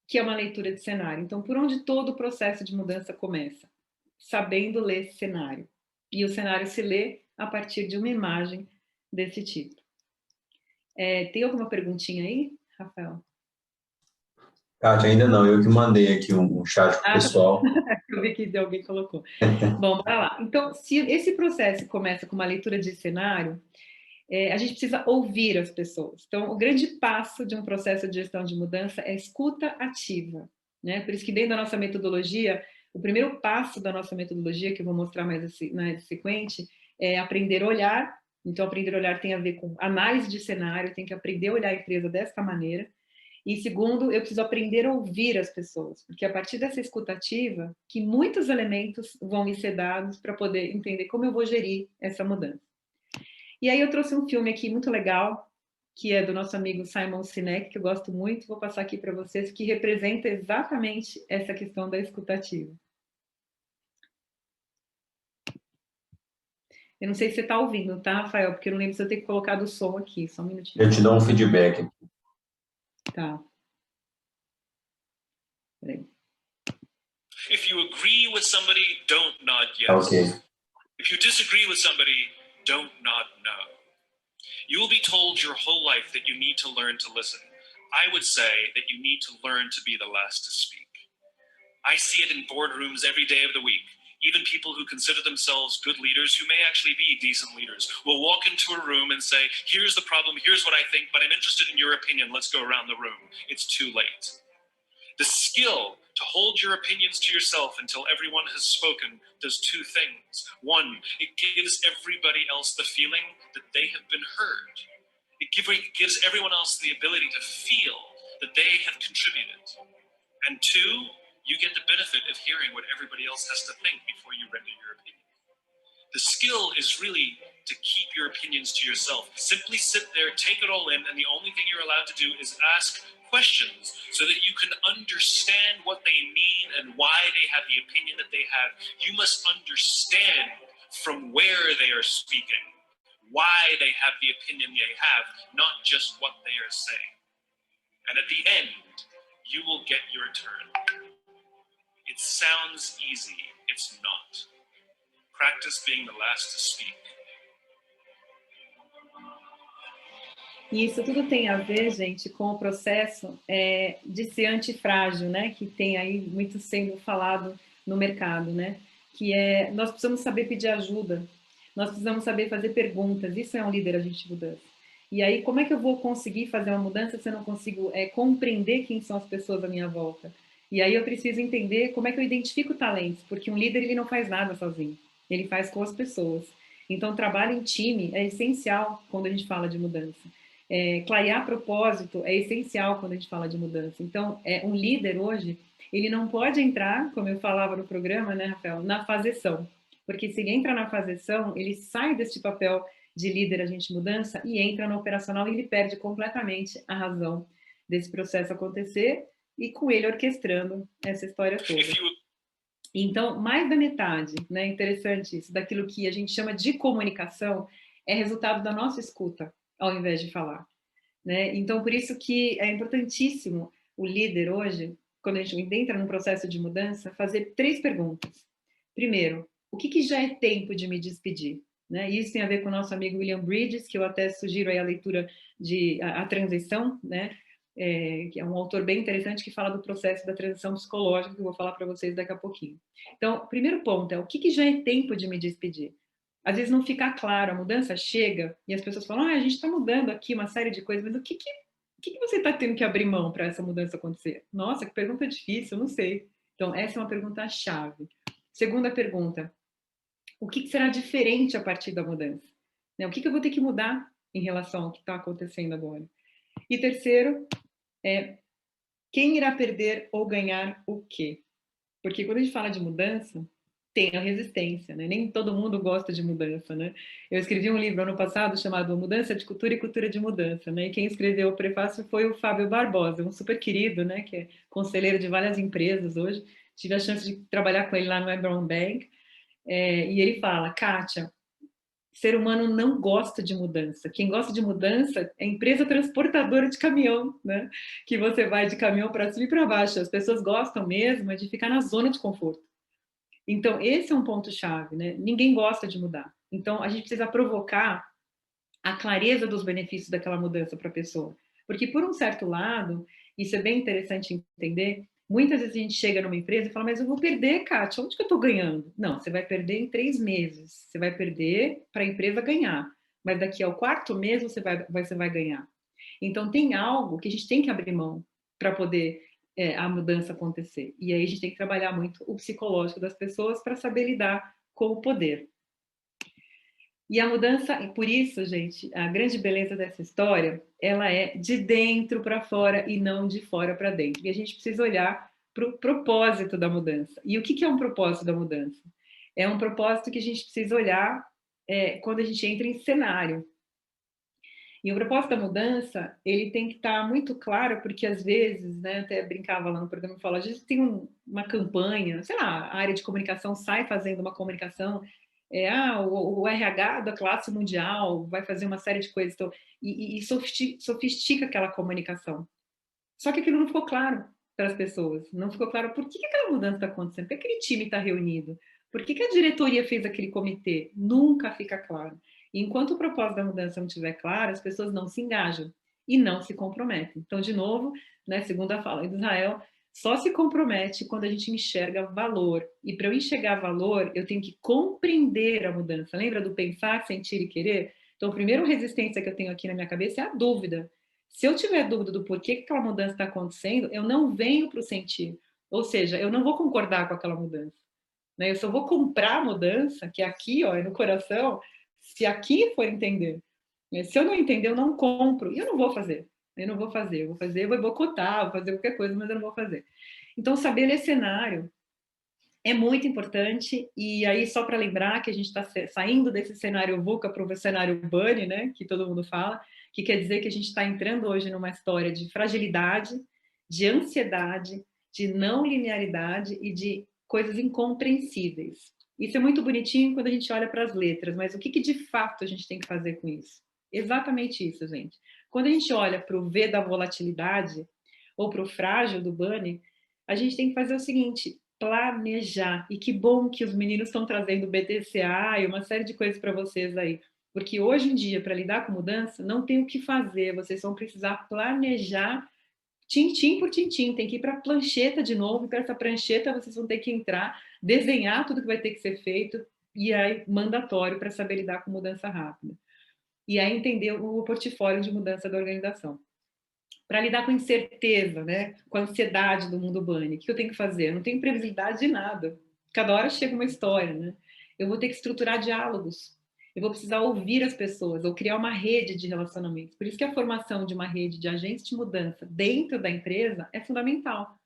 S3: que é uma leitura de cenário. Então, por onde todo o processo de mudança começa? Sabendo ler cenário. E o cenário se lê a partir de uma imagem desse tipo. Tem alguma perguntinha aí, Rafael?
S1: Kátia, ainda não, eu que mandei aqui um chat pro pessoal.
S3: Eu vi que alguém colocou. Bom, bora lá. Então, se esse processo começa com uma leitura de cenário, a gente precisa ouvir as pessoas. Então, o grande passo de um processo de gestão de mudança é a escuta ativa, né? Por isso que dentro da nossa metodologia, o primeiro passo da nossa metodologia, que eu vou mostrar mais na sequente, é aprender a olhar. Então, aprender a olhar tem a ver com análise de cenário, tem que aprender a olhar a empresa desta maneira. E segundo, eu preciso aprender a ouvir as pessoas, porque a partir dessa escutativa, que muitos elementos vão me ser dados para poder entender como eu vou gerir essa mudança. E aí eu trouxe um filme aqui muito legal, que é do nosso amigo Simon Sinek, que eu gosto muito, vou passar aqui para vocês, que representa exatamente essa questão da escutativa. Eu não sei se você está ouvindo, tá, Rafael? Porque eu não lembro se eu tenho colocado o som aqui, só um minutinho.
S1: Eu te dou um feedback.
S3: Tá. Peraí.
S4: If you agree with somebody, don't nod yes.
S1: Okay.
S4: If you disagree with somebody, don't nod no. You will be told your whole life that you need to learn to listen. I would say that you need to learn to be the last to speak. I see it in boardrooms every day of the week. Even people who consider themselves good leaders, who may actually be decent leaders, will walk into a room and say, here's the problem, here's what I think, but I'm interested in your opinion, let's go around the room. It's too late. The skill to hold your opinions to yourself until everyone has spoken does two things. One, it gives everybody else the feeling that they have been heard. It gives everyone else the ability to feel that they have contributed. And two, you get the benefit of hearing what everybody else has to think before you render your opinion. The skill is really to keep your opinions to yourself. Simply sit there, take it all in, and the only thing you're allowed to do is ask questions so that you can understand what they mean and why they have the opinion that they have. You must understand from where they are speaking, why they have the opinion they have, not just what they are saying. And at the end, you will get your turn. It sounds easy, it's not. Practice being the last to speak.
S3: E isso tudo tem a ver, gente, com o processo de ser antifrágil, né? Que tem aí muito sendo falado no mercado, né? Que nós precisamos saber pedir ajuda. nós precisamos saber fazer perguntas. Isso é um líder agente de mudança. E aí, como é que eu vou conseguir fazer uma mudança se eu não consigo compreender quem são as pessoas à minha volta? E aí eu preciso entender como é que eu identifico talentos, porque um líder ele não faz nada sozinho, ele faz com as pessoas. Então, trabalho em time é essencial quando a gente fala de mudança. Clarear propósito é essencial quando a gente fala de mudança. Então, um líder hoje, ele não pode entrar, como eu falava no programa, né, Rafael, na fazeção. Porque se ele entra na fazeção, ele sai desse papel de líder agente de mudança e entra no operacional e ele perde completamente a razão desse processo acontecer e com ele orquestrando essa história toda. Então, mais da metade, né, interessante isso, daquilo que a gente chama de comunicação é resultado da nossa escuta, ao invés de falar. Né? Então, por isso que é importantíssimo o líder hoje, quando a gente entra num processo de mudança, fazer 3 perguntas. Primeiro, o que já é tempo de me despedir? Né? Isso tem a ver com o nosso amigo William Bridges, que eu até sugiro aí a leitura de A Transição, né? Que é um autor bem interessante que fala do processo da transição psicológica, que eu vou falar para vocês daqui a pouquinho. Então, o primeiro ponto é o que já é tempo de me despedir? Às vezes não fica claro, a mudança chega e as pessoas falam, a gente está mudando aqui uma série de coisas, mas o que você está tendo que abrir mão para essa mudança acontecer? Nossa, que pergunta difícil, eu não sei. Então, essa é uma pergunta-chave. Segunda pergunta, o que será diferente a partir da mudança? O que eu vou ter que mudar em relação ao que está acontecendo agora? E terceiro, quem irá perder ou ganhar o quê? Porque quando a gente fala de mudança, tem a resistência, né? Nem todo mundo gosta de mudança, né? Eu escrevi um livro ano passado chamado Mudança de Cultura e Cultura de Mudança, né? E quem escreveu o prefácio foi o Fábio Barbosa, um super querido, né? Que é conselheiro de várias empresas hoje. Tive a chance de trabalhar com ele lá no Hebron Bank. E ele fala, Kátia, ser humano não gosta de mudança. Quem gosta de mudança é empresa transportadora de caminhão, né? Que você vai de caminhão para cima e para baixo. As pessoas gostam mesmo de ficar na zona de conforto. Então, esse é um ponto-chave, né? Ninguém gosta de mudar. Então, a gente precisa provocar a clareza dos benefícios daquela mudança para a pessoa. Porque, por um certo lado, isso é bem interessante entender, muitas vezes a gente chega numa empresa e fala, mas eu vou perder, Kátia, onde que eu estou ganhando? Não, você vai perder em 3 meses. Você vai perder para a empresa ganhar. Mas daqui ao 4º mês você vai ganhar. Então, tem algo que a gente tem que abrir mão para poder a mudança acontecer. E aí a gente tem que trabalhar muito o psicológico das pessoas para saber lidar com o poder. E a mudança, por isso, gente, a grande beleza dessa história, ela é de dentro para fora e não de fora para dentro. E a gente precisa olhar para o propósito da mudança. E o que é um propósito da mudança? É um propósito que a gente precisa olhar quando a gente entra em cenário. E o propósito da mudança, ele tem que estar muito claro, porque às vezes, né, até brincava lá no programa, às vezes tem uma campanha, sei lá, a área de comunicação sai fazendo uma comunicação, o RH da classe mundial vai fazer uma série de coisas, então, e sofistica aquela comunicação. Só que aquilo não ficou claro para as pessoas, não ficou claro por que aquela mudança está acontecendo, por que aquele time está reunido, por que a diretoria fez aquele comitê, nunca fica claro. E enquanto o propósito da mudança não estiver claro, as pessoas não se engajam e não se comprometem. Então, de novo, né, segundo a fala de Israel, só se compromete quando a gente enxerga valor. E para eu enxergar valor, eu tenho que compreender a mudança. Lembra do pensar, sentir e querer? Então, a primeira resistência que eu tenho aqui na minha cabeça é a dúvida. Se eu tiver dúvida do porquê que aquela mudança está acontecendo, eu não venho para o sentir. Ou seja, eu não vou concordar com aquela mudança. Né? Eu só vou comprar a mudança, que é aqui, ó, é no coração, se aqui for entender. Se eu não entender, eu não compro. E eu não vou fazer. Eu não vou fazer. Eu vou boicotar, vou fazer qualquer coisa, mas eu não vou fazer. Então, saber ler cenário é muito importante. E aí, só para lembrar que a gente está saindo desse cenário VUCA para o cenário BUNNY, né, que todo mundo fala, que quer dizer que a gente está entrando hoje numa história de fragilidade, de ansiedade, de não linearidade e de coisas incompreensíveis. Isso é muito bonitinho quando a gente olha para as letras, mas o que de fato a gente tem que fazer com isso? Exatamente isso, gente. Quando a gente olha para o V da volatilidade ou para o frágil do BUNNY, a gente tem que fazer o seguinte, planejar. E que bom que os meninos estão trazendo BTCA e uma série de coisas para vocês aí. Porque hoje em dia, para lidar com mudança, não tem o que fazer, vocês vão precisar planejar tintim por tintim, tem que ir para a prancheta de novo, e para essa prancheta vocês vão ter que entrar, desenhar tudo que vai ter que ser feito, e aí mandatório para saber lidar com mudança rápida. E aí entender o portfólio de mudança da organização. Para lidar com incerteza, né, com a ansiedade do mundo bunny, o que eu tenho que fazer? Eu não tenho previsibilidade de nada. Cada hora chega uma história, né? Eu vou ter que estruturar diálogos. Eu vou precisar ouvir as pessoas, ou criar uma rede de relacionamentos. Por isso que a formação de uma rede de agentes de mudança dentro da empresa é fundamental.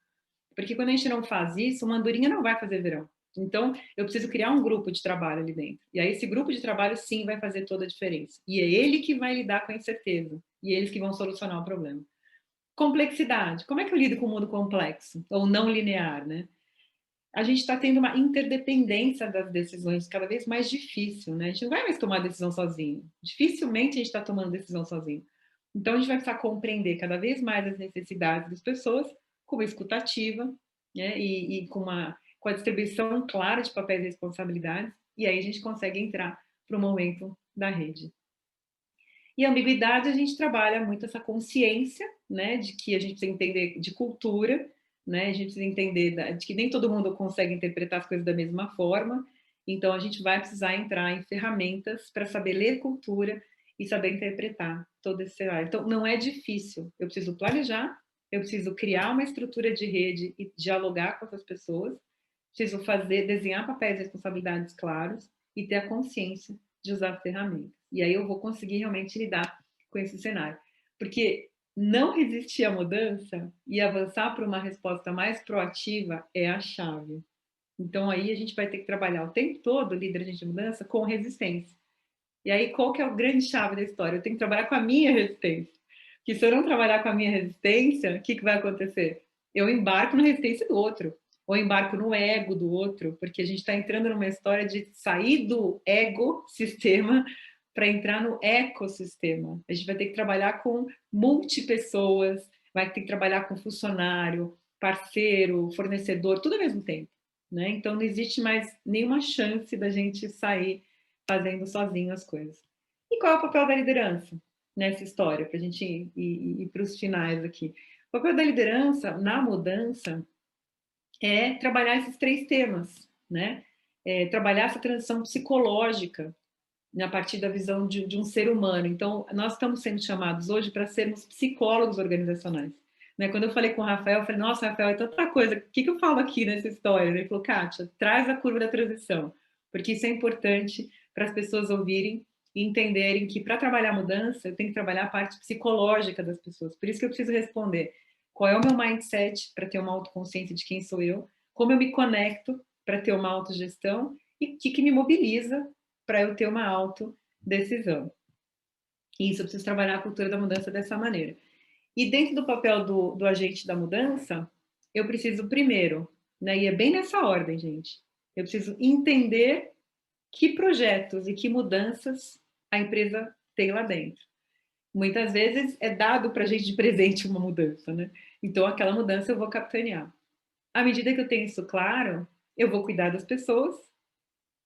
S3: Porque quando a gente não faz isso, uma andorinha não vai fazer verão. Então, eu preciso criar um grupo de trabalho ali dentro. E aí, esse grupo de trabalho, sim, vai fazer toda a diferença. E é ele que vai lidar com a incerteza. E eles que vão solucionar o problema. Complexidade. Como é que eu lido com o mundo complexo? Ou não linear, né? A gente está tendo uma interdependência das decisões cada vez mais difícil, né? A gente não vai mais tomar decisão sozinho. Dificilmente a gente está tomando decisão sozinho. Então, a gente vai precisar compreender cada vez mais as necessidades das pessoas com uma escuta ativa, né? E com a distribuição clara de papéis e responsabilidades. E aí a gente consegue entrar para o momento da rede. E a ambiguidade, a gente trabalha muito essa consciência, né, de que a gente precisa entender de cultura, né, a gente precisa entender de que nem todo mundo consegue interpretar as coisas da mesma forma, então a gente vai precisar entrar em ferramentas para saber ler cultura e saber interpretar todo esse cenário. Então, não é difícil, eu preciso planejar, eu preciso criar uma estrutura de rede e dialogar com essas pessoas, preciso desenhar papéis e responsabilidades claros e ter a consciência de usar ferramentas. E aí eu vou conseguir realmente lidar com esse cenário. Porque não resistir à mudança e avançar para uma resposta mais proativa é a chave. Então aí a gente vai ter que trabalhar o tempo todo, líder de mudança, com resistência. E aí qual que é a grande chave da história? Eu tenho que trabalhar com a minha resistência. Porque se eu não trabalhar com a minha resistência, o que vai acontecer? Eu embarco na resistência do outro, ou embarco no ego do outro, porque a gente está entrando numa história de sair do ego-sistema para entrar no ecossistema. A gente vai ter que trabalhar com multipessoas, vai ter que trabalhar com funcionário, parceiro, fornecedor, tudo ao mesmo tempo, né? Então não existe mais nenhuma chance da gente sair fazendo sozinho as coisas. E qual é o papel da liderança nessa história, para a gente ir para os finais aqui? O papel da liderança na mudança é trabalhar esses 3 temas, né? Trabalhar essa transição psicológica a partir da visão de um ser humano. Então, nós estamos sendo chamados hoje para sermos psicólogos organizacionais. Né? Quando eu falei com o Rafael, eu falei, nossa, Rafael, é tanta coisa, o que eu falo aqui nessa história? Ele falou, Kátia, traz a curva da transição, porque isso é importante para as pessoas ouvirem e entenderem que para trabalhar a mudança, eu tenho que trabalhar a parte psicológica das pessoas. Por isso que eu preciso responder qual é o meu mindset para ter uma autoconsciência de quem sou eu, como eu me conecto para ter uma autogestão e o que me mobiliza para eu ter uma autodecisão. E isso eu preciso trabalhar a cultura da mudança dessa maneira. E dentro do papel do agente da mudança, eu preciso primeiro, né, e é bem nessa ordem, gente, eu preciso entender que projetos e que mudanças a empresa tem lá dentro. Muitas vezes é dado para a gente de presente uma mudança, né? Então, aquela mudança eu vou capitanear. À medida que eu tenho isso claro, eu vou cuidar das pessoas,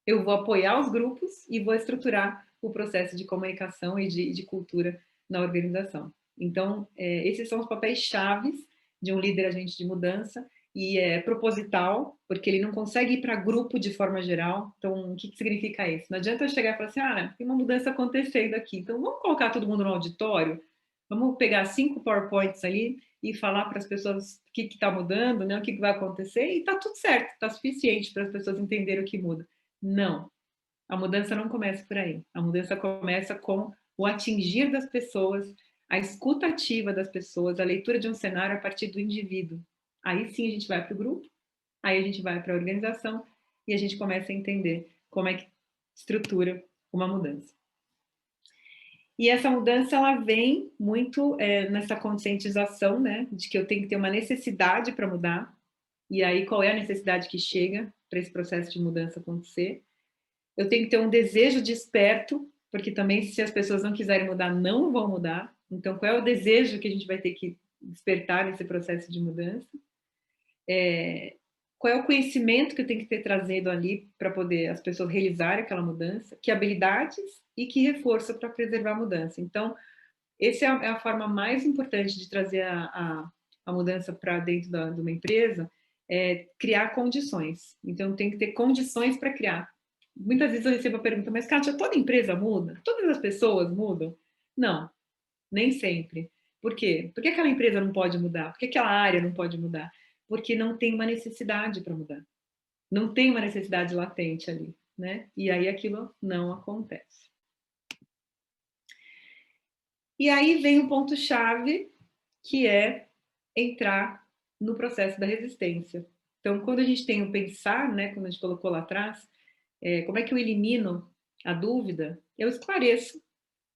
S3: eu vou apoiar os grupos e vou estruturar o processo de comunicação e de cultura na organização. Então, esses são os papéis chaves de um líder agente de mudança e é proposital, porque ele não consegue ir para grupo de forma geral. Então, o que significa isso? Não adianta eu chegar e falar assim, tem uma mudança acontecendo aqui, então vamos colocar todo mundo no auditório, vamos pegar 5 PowerPoints ali e falar para as pessoas o que está mudando, né, o que vai acontecer, e está tudo certo, está suficiente para as pessoas entenderem o que muda. Não, a mudança não começa por aí. A mudança começa com o atingir das pessoas, a escuta ativa das pessoas, a leitura de um cenário a partir do indivíduo. Aí sim a gente vai para o grupo, aí a gente vai para a organização e a gente começa a entender como é que estrutura uma mudança. E essa mudança, ela vem muito nessa conscientização, né, de que eu tenho que ter uma necessidade para mudar. E aí, qual é a necessidade que chega para esse processo de mudança acontecer? Eu tenho que ter um desejo desperto, porque também se as pessoas não quiserem mudar, não vão mudar. Então, qual é o desejo que a gente vai ter que despertar nesse processo de mudança? Qual é o conhecimento que eu tenho que ter trazido ali para poder as pessoas realizarem aquela mudança? Que habilidades e que reforço para preservar a mudança? Então, essa é a forma mais importante de trazer a mudança para dentro de uma empresa, criar condições. Então, tem que ter condições para criar. Muitas vezes eu recebo a pergunta, mas Kátia, toda empresa muda? Todas as pessoas mudam? Não, nem sempre. Por quê? Por que aquela empresa não pode mudar? Por que aquela área não pode mudar? Porque não tem uma necessidade para mudar. Não tem uma necessidade latente ali, né? E aí aquilo não acontece. E aí vem o ponto-chave, que é entrar no processo da resistência. Então, quando a gente tem o pensar, né, como a gente colocou lá atrás, como é que eu elimino a dúvida? Eu esclareço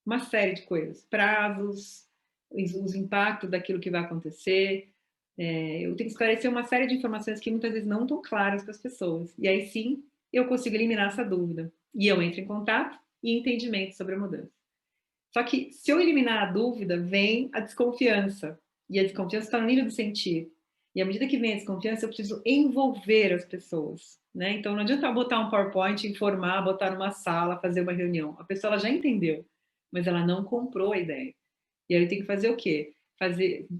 S3: uma série de coisas, prazos, os impactos daquilo que vai acontecer. Eu tenho que esclarecer uma série de informações que muitas vezes não estão claras para as pessoas. E aí sim, eu consigo eliminar essa dúvida. E eu entro em contato e entendimento sobre a mudança. Só que se eu eliminar a dúvida, vem a desconfiança. E a desconfiança está no nível do sentir. E à medida que vem a desconfiança, eu preciso envolver as pessoas, né? Então não adianta botar um PowerPoint, informar, botar numa sala, fazer uma reunião. A pessoa ela já entendeu, mas ela não comprou a ideia. E aí tem que fazer o quê?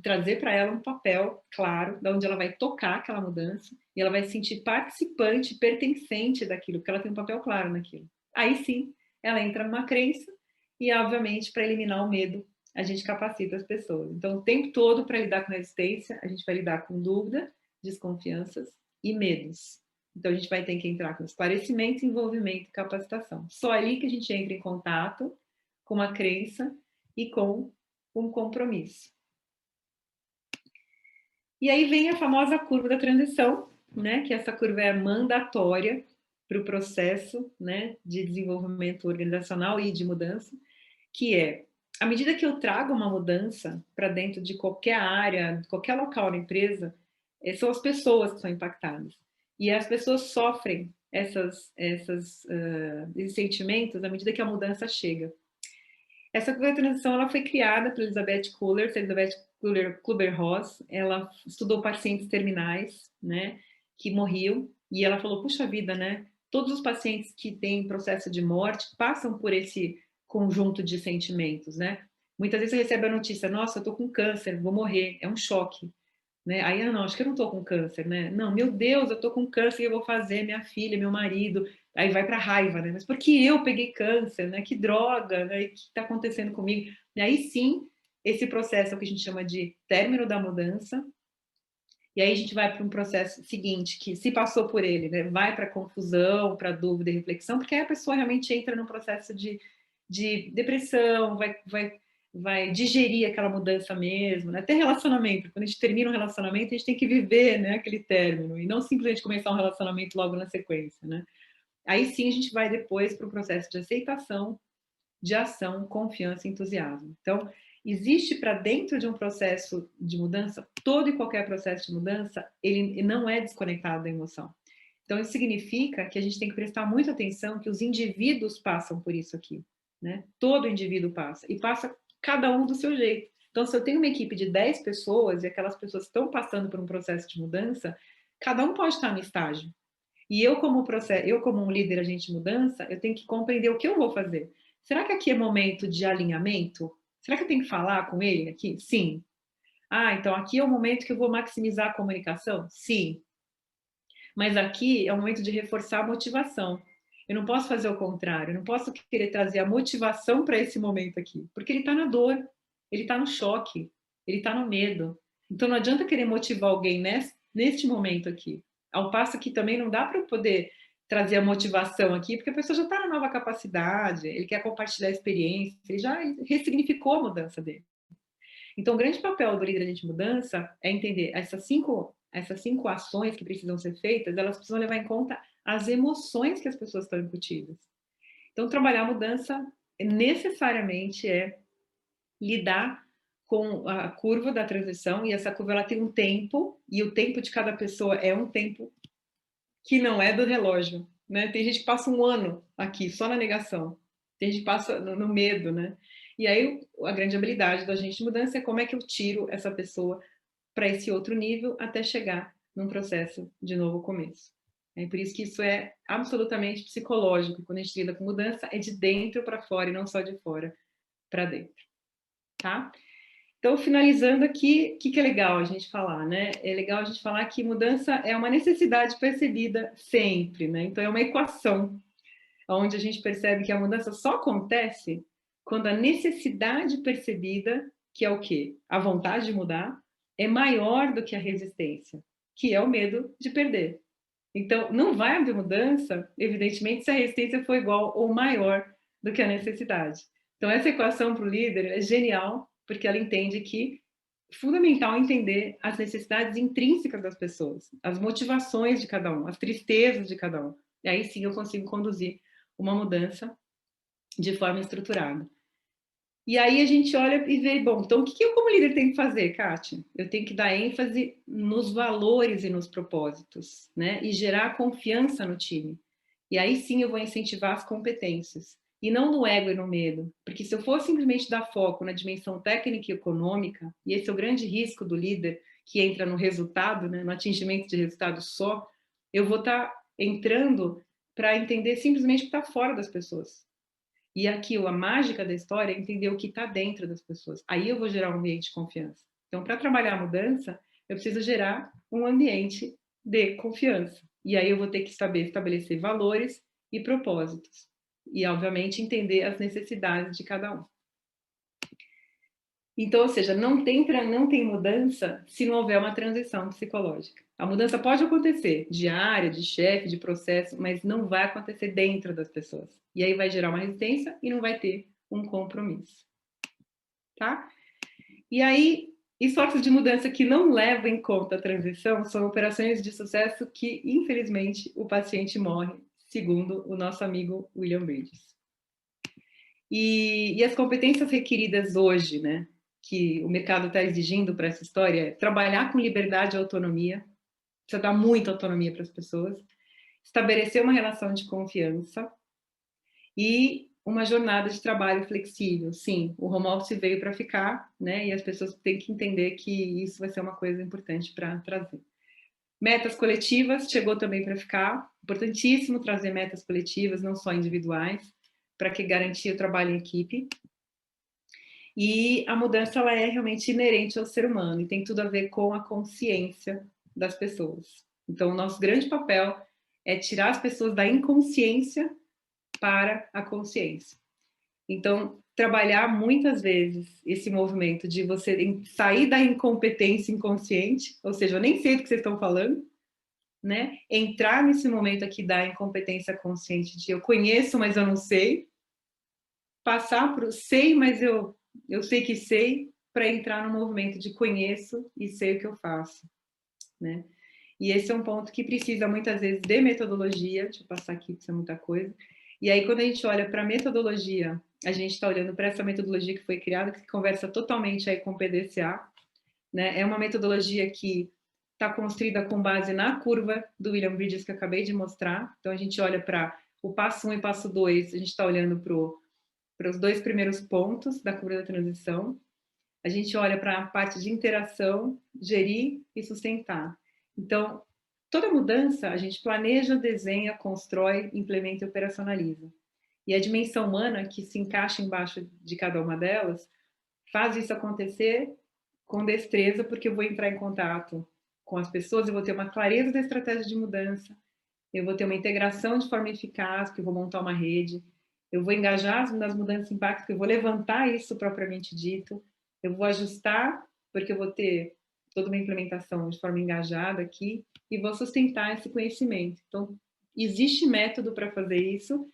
S3: Trazer para ela um papel claro, de onde ela vai tocar aquela mudança, e ela vai se sentir participante, pertencente daquilo, porque ela tem um papel claro naquilo. Aí sim, ela entra numa crença, e obviamente, para eliminar o medo, a gente capacita as pessoas. Então, o tempo todo, para lidar com resistência, a gente vai lidar com dúvida, desconfianças e medos. Então, a gente vai ter que entrar com esclarecimento, envolvimento e capacitação. Só aí que a gente entra em contato com uma crença e com um compromisso. E aí vem a famosa curva da transição, né? Que essa curva é mandatória para o processo, né, de desenvolvimento organizacional e de mudança, que é, à medida que eu trago uma mudança para dentro de qualquer área, de qualquer local da empresa, são as pessoas que são impactadas. E as pessoas sofrem esses sentimentos à medida que a mudança chega. Essa curva de transição ela foi criada pela Elizabeth Kubler-Ross. Ela estudou pacientes terminais, né, que morriam, e ela falou, puxa vida, né, todos os pacientes que têm processo de morte passam por esse conjunto de sentimentos, né? Muitas vezes você recebe a notícia, nossa, eu tô com câncer, vou morrer, é um choque, né? Aí, não, acho que eu não tô com câncer, né? Não, meu Deus, eu tô com câncer, o que eu vou fazer? Minha filha, meu marido, aí vai pra raiva, né? Mas por que eu peguei câncer, né? Que droga, né? O que tá acontecendo comigo? E aí sim, esse processo é o que a gente chama de término da mudança, e aí a gente vai para um processo seguinte, que se passou por ele, né? Vai para confusão, para dúvida e reflexão, porque aí a pessoa realmente entra no processo de depressão, vai digerir aquela mudança mesmo, né? Até relacionamento, quando a gente termina um relacionamento, a gente tem que viver, né, aquele término, e não simplesmente começar um relacionamento logo na sequência, né? Aí sim a gente vai depois para o processo de aceitação, de ação, confiança e entusiasmo. Então, existe para dentro de um processo de mudança, todo e qualquer processo de mudança, ele não é desconectado da emoção. Então, isso significa que a gente tem que prestar muita atenção que os indivíduos passam por isso aqui, né? Todo indivíduo passa, e passa cada um do seu jeito. Então, se eu tenho uma equipe de 10 pessoas, e aquelas pessoas estão passando por um processo de mudança, cada um pode estar no estágio. E eu como um líder agente de mudança, eu tenho que compreender o que eu vou fazer. Será que aqui é momento de alinhamento? Será que eu tenho que falar com ele aqui? Sim. Ah, então aqui é o momento que eu vou maximizar a comunicação? Sim. Mas aqui é o momento de reforçar a motivação. Eu não posso fazer o contrário, eu não posso querer trazer a motivação para esse momento aqui, porque ele está na dor, ele está no choque, ele está no medo. Então não adianta querer motivar alguém neste momento aqui. Ao passo que também não dá para eu poder trazer a motivação aqui, porque a pessoa já está na nova capacidade, ele quer compartilhar a experiência, ele já ressignificou a mudança dele. Então, o grande papel do líder de mudança é entender essas cinco ações que precisam ser feitas, elas precisam levar em conta as emoções que as pessoas estão incutidas. Então, trabalhar a mudança necessariamente é lidar com a curva da transição, e essa curva ela tem um tempo, e o tempo de cada pessoa é um tempo que não é do relógio, né? Tem gente que passa um ano aqui só na negação, tem gente que passa no medo, né? E aí a grande habilidade do agente de mudança é como é que eu tiro essa pessoa para esse outro nível até chegar num processo de novo começo. É por isso que isso é absolutamente psicológico. Quando a gente lida com mudança, é de dentro para fora e não só de fora para dentro, tá? Então, finalizando aqui, o que é legal a gente falar, né? É legal a gente falar que mudança é uma necessidade percebida sempre, né? Então, é uma equação. onde a gente percebe que a mudança só acontece quando a necessidade percebida, que é o quê? A vontade de mudar, é maior do que a resistência, que é o medo de perder. Então, não vai haver mudança, evidentemente, se a resistência for igual ou maior do que a necessidade. Então, essa equação para o líder é genial, porque ela entende que é fundamental entender as necessidades intrínsecas das pessoas, as motivações de cada um, as tristezas de cada um. E aí sim eu consigo conduzir uma mudança de forma estruturada. E aí a gente olha e vê, bom, então o que eu como líder tenho que fazer, Kátia? Eu tenho que dar ênfase nos valores e nos propósitos, né? E gerar confiança no time. E aí sim eu vou incentivar as competências. E não no ego e no medo. Porque se eu for simplesmente dar foco na dimensão técnica e econômica, e esse é o grande risco do líder que entra no resultado, né? No atingimento de resultado só, eu vou estar entrando para entender simplesmente o que está fora das pessoas. E aqui, a mágica da história é entender o que está dentro das pessoas. Aí eu vou gerar um ambiente de confiança. Então, para trabalhar a mudança, eu preciso gerar um ambiente de confiança. E aí eu vou ter que saber estabelecer valores e propósitos. E, obviamente, entender as necessidades de cada um. Então, ou seja, não tem mudança se não houver uma transição psicológica. A mudança pode acontecer de área, de chefe, de processo, mas não vai acontecer dentro das pessoas. E aí vai gerar uma resistência e não vai ter um compromisso. Tá? E aí, esforços de mudança que não levam em conta a transição são operações de sucesso que, infelizmente, o paciente morre, segundo o nosso amigo William Bridges. E as competências requeridas hoje, né? Que o mercado está exigindo para essa história é trabalhar com liberdade e autonomia, precisa dar muita autonomia para as pessoas, estabelecer uma relação de confiança e uma jornada de trabalho flexível. Sim, o home office veio para ficar, né? E as pessoas têm que entender que isso vai ser uma coisa importante para trazer. Metas coletivas chegou também para ficar, importantíssimo trazer metas coletivas, não só individuais, para que garantir o trabalho em equipe. E a mudança ela é realmente inerente ao ser humano e tem tudo a ver com a consciência das pessoas. Então, o nosso grande papel é tirar as pessoas da inconsciência para a consciência. Então, trabalhar muitas vezes esse movimento de você sair da incompetência inconsciente, ou seja, eu nem sei do que vocês estão falando, né? Entrar nesse momento aqui da incompetência consciente de eu conheço, mas eu não sei, passar para o sei, mas eu sei que sei, para entrar no movimento de conheço e sei o que eu faço, né? E esse é um ponto que precisa muitas vezes de metodologia, deixa eu passar aqui, porque isso é muita coisa. E aí, quando a gente olha para a metodologia, a gente está olhando para essa metodologia que foi criada, que conversa totalmente aí com o PDCA, né? É uma metodologia que está construída com base na curva do William Bridges que eu acabei de mostrar. Então, a gente olha para o passo 1 e passo 2, a gente está olhando para os 2 primeiros pontos da curva da transição. A gente olha para a parte de interação, gerir e sustentar. Então, toda mudança a gente planeja, desenha, constrói, implementa e operacionaliza. E a dimensão humana, que se encaixa embaixo de cada uma delas, faz isso acontecer com destreza, porque eu vou entrar em contato com as pessoas, eu vou ter uma clareza da estratégia de mudança, eu vou ter uma integração de forma eficaz, porque eu vou montar uma rede, eu vou engajar nas mudanças de impacto, porque eu vou levantar isso propriamente dito, eu vou ajustar, porque eu vou ter toda uma implementação de forma engajada aqui, e vou sustentar esse conhecimento. Então, existe método para fazer isso.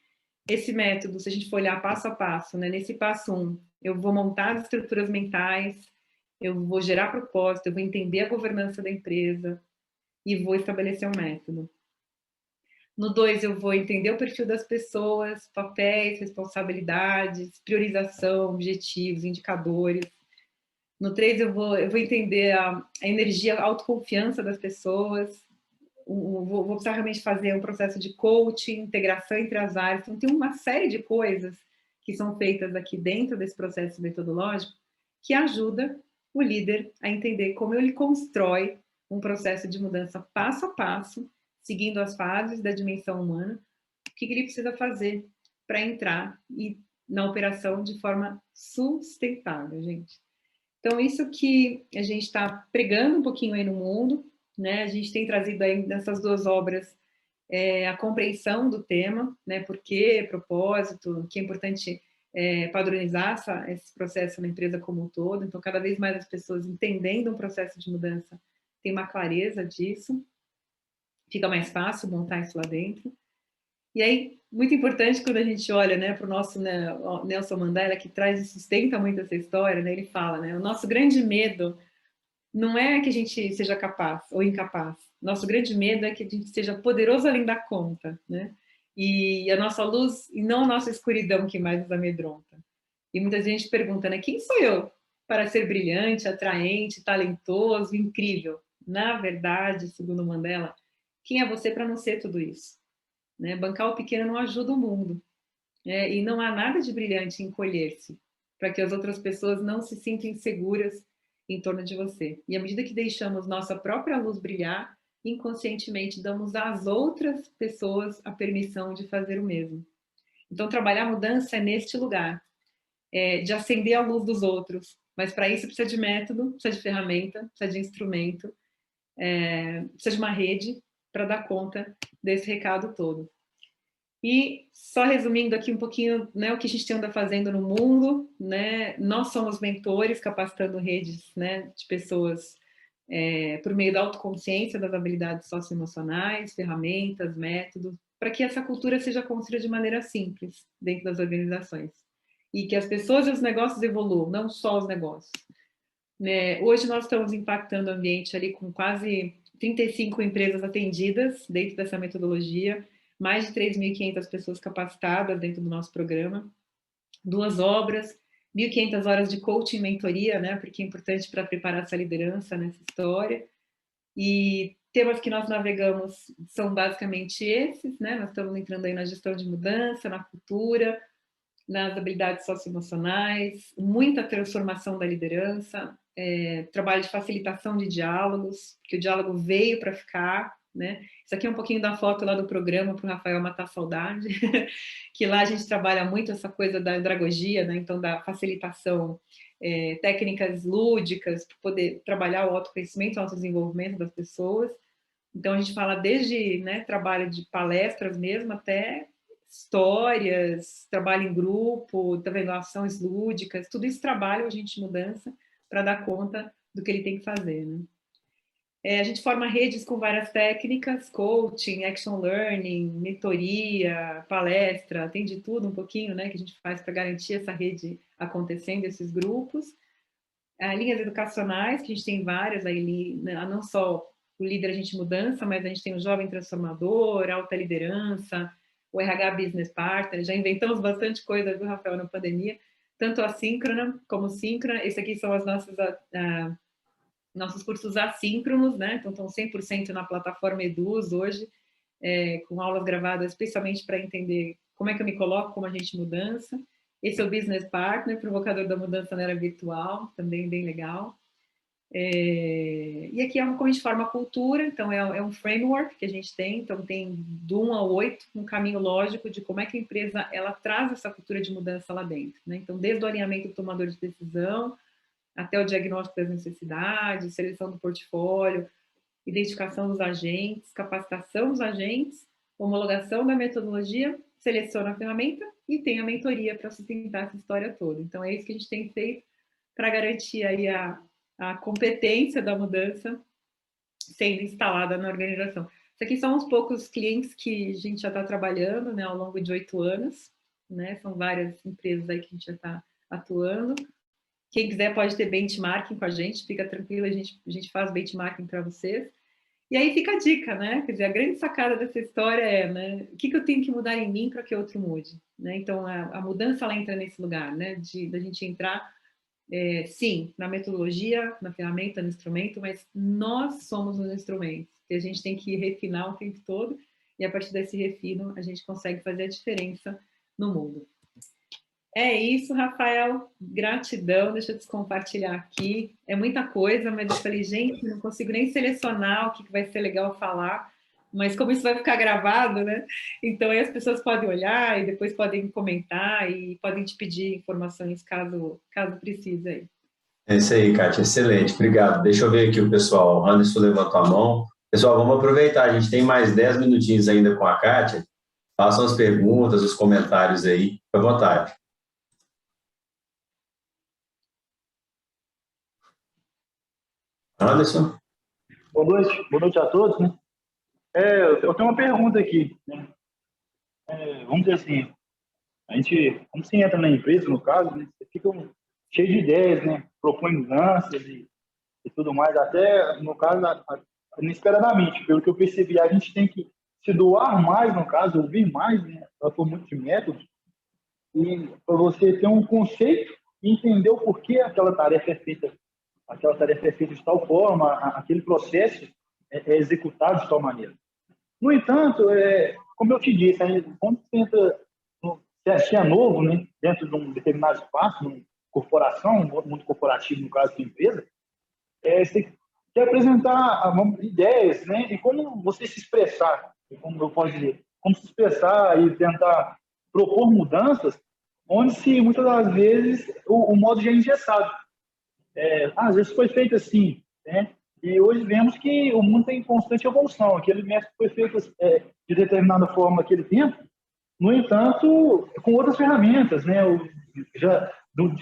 S3: Esse método, se a gente for olhar passo a passo, né? Nesse passo 1, eu vou montar as estruturas mentais, eu vou gerar propósito, eu vou entender a governança da empresa e vou estabelecer um método. No 2, eu vou entender o perfil das pessoas, papéis, responsabilidades, priorização, objetivos, indicadores. No 3, eu vou entender a energia, a autoconfiança das pessoas. Vou precisar realmente fazer um processo de coaching, integração entre as áreas. Então, tem uma série de coisas que são feitas aqui dentro desse processo metodológico que ajuda o líder a entender como ele constrói um processo de mudança passo a passo, seguindo as fases da dimensão humana, o que ele precisa fazer para entrar na operação de forma sustentável, gente. Então, isso que a gente está pregando um pouquinho aí no mundo, né? A gente tem trazido aí nessas 2 obras a compreensão do tema, né? Por quê, propósito, que é importante padronizar esse processo na empresa como um todo. Então, cada vez mais as pessoas entendendo um processo de mudança têm uma clareza disso, fica mais fácil montar isso lá dentro. E aí, muito importante quando a gente olha, né, para o nosso, né, Nelson Mandela, que traz e sustenta muito essa história, né, ele fala, né, o nosso grande medo não é que a gente seja capaz ou incapaz. Nosso grande medo é que a gente seja poderoso além da conta, né? E a nossa luz, e não a nossa escuridão que mais nos amedronta. E muita gente pergunta, né? Quem sou eu para ser brilhante, atraente, talentoso, incrível? Na verdade, segundo Mandela, quem é você para não ser tudo isso? Né? Bancar o pequeno não ajuda o mundo. Né? E não há nada de brilhante em encolher-se, para que as outras pessoas não se sintam inseguras em torno de você. E à medida que deixamos nossa própria luz brilhar, inconscientemente damos às outras pessoas a permissão de fazer o mesmo. Então, trabalhar a mudança é neste lugar, de acender a luz dos outros. Mas para isso precisa de método, precisa de ferramenta, precisa de instrumento, precisa de uma rede para dar conta desse recado todo. E só resumindo aqui um pouquinho, né, o que a gente anda fazendo no mundo, né, nós somos mentores, capacitando redes, né, de pessoas por meio da autoconsciência das habilidades socioemocionais, ferramentas, métodos, para que essa cultura seja construída de maneira simples dentro das organizações. E que as pessoas e os negócios evoluam, não só os negócios. Né, hoje nós estamos impactando o ambiente ali com quase 35 empresas atendidas dentro dessa metodologia, mais de 3.500 pessoas capacitadas dentro do nosso programa, 2 obras, 1.500 horas de coaching e mentoria, né, porque é importante para preparar essa liderança nessa história. E temas que nós navegamos são basicamente esses, né, nós estamos entrando aí na gestão de mudança, na cultura, nas habilidades socioemocionais, muita transformação da liderança, trabalho de facilitação de diálogos, porque o diálogo veio para ficar, né? Isso aqui é um pouquinho da foto lá do programa para o Rafael matar a saudade, que lá a gente trabalha muito essa coisa da andragogia, né? Então da facilitação, técnicas lúdicas para poder trabalhar o autoconhecimento, o autodesenvolvimento das pessoas. Então a gente fala desde, né, trabalho de palestras mesmo até histórias, trabalho em grupo, tá vendo, ações lúdicas, tudo isso trabalha o agente de mudança para dar conta do que ele tem que fazer, né? A gente forma redes com várias técnicas, coaching, action learning, mentoria, palestra, tem de tudo um pouquinho, né, que a gente faz para garantir essa rede acontecendo, esses grupos. Linhas educacionais, que a gente tem várias aí, não só o líder agente de mudança, mas a gente tem o jovem transformador, alta liderança, o RH Business Partner, já inventamos bastante coisa, viu, Rafael, na pandemia, tanto assíncrona como síncrona. Esse aqui são as nossas nossos cursos assíncronos, né? Então estão 100% na plataforma Eduz hoje, com aulas gravadas especialmente para entender como é que eu me coloco como agente de mudança. Esse é o Business Partner, provocador da mudança na era virtual, também bem legal. E aqui é como a gente forma a cultura, então é um framework que a gente tem, então tem do 1 ao 8, um caminho lógico de como é que a empresa ela traz essa cultura de mudança lá dentro, né? Então desde o alinhamento do tomador de decisão, até o diagnóstico das necessidades, seleção do portfólio, identificação dos agentes, capacitação dos agentes, homologação da metodologia, seleciona a ferramenta e tem a mentoria para sustentar essa história toda. Então é isso que a gente tem feito para garantir aí a competência da mudança sendo instalada na organização. Isso aqui são uns poucos clientes que a gente já está trabalhando, né, ao longo de 8 anos, né, são várias empresas aí que a gente já está atuando. Quem quiser pode ter benchmarking com a gente, fica tranquilo, a gente faz benchmarking para vocês. E aí fica a dica, né? Quer dizer, a grande sacada dessa história é, né, o que eu tenho que mudar em mim para que outro mude, né? Então, a mudança, ela entra nesse lugar, né? Da gente entrar, sim, na metodologia, na ferramenta, no instrumento, mas nós somos os instrumentos, que a gente tem que refinar o tempo todo, e a partir desse refino, a gente consegue fazer a diferença no mundo. É isso, Rafael, gratidão, deixa eu compartilhar aqui, é muita coisa, mas eu falei, gente, não consigo nem selecionar o que vai ser legal falar, mas como isso vai ficar gravado, né, então aí as pessoas podem olhar e depois podem comentar e podem te pedir informações caso precise aí.
S1: É isso aí, Kátia, excelente, obrigado. Deixa eu ver aqui o pessoal, o Anderson levantou a mão, o Pessoal, vamos aproveitar, a gente tem mais 10 minutinhos ainda com a Kátia. Façam as perguntas, os comentários aí, fique à vontade. Anderson?
S5: Boa noite a todos, né? Eu tenho uma pergunta aqui, né? Vamos dizer assim, quando você entra na empresa, no caso, né, você fica cheio de ideias, né? Propõe mudanças e tudo mais, até, no caso, inesperadamente, pelo que eu percebi, a gente tem que se doar mais, no caso, ouvir mais, né? Por muitos métodos, e para você ter um conceito e entender o porquê aquela tarefa é feita de tal forma, aquele processo é executado de tal maneira. No entanto, como eu te disse, quando você entra, você é novo, né, dentro de um determinado espaço, uma corporação, um mundo corporativo, no caso da empresa, você quer apresentar ideias, né, e como você se expressar, como eu posso dizer, como se expressar e tentar propor mudanças, onde muitas das vezes o modo já é engessado. Às vezes foi feito assim, né? E hoje vemos que o mundo tem constante evolução. Aquele método foi feito de determinada forma naquele tempo, no entanto, com outras ferramentas, né?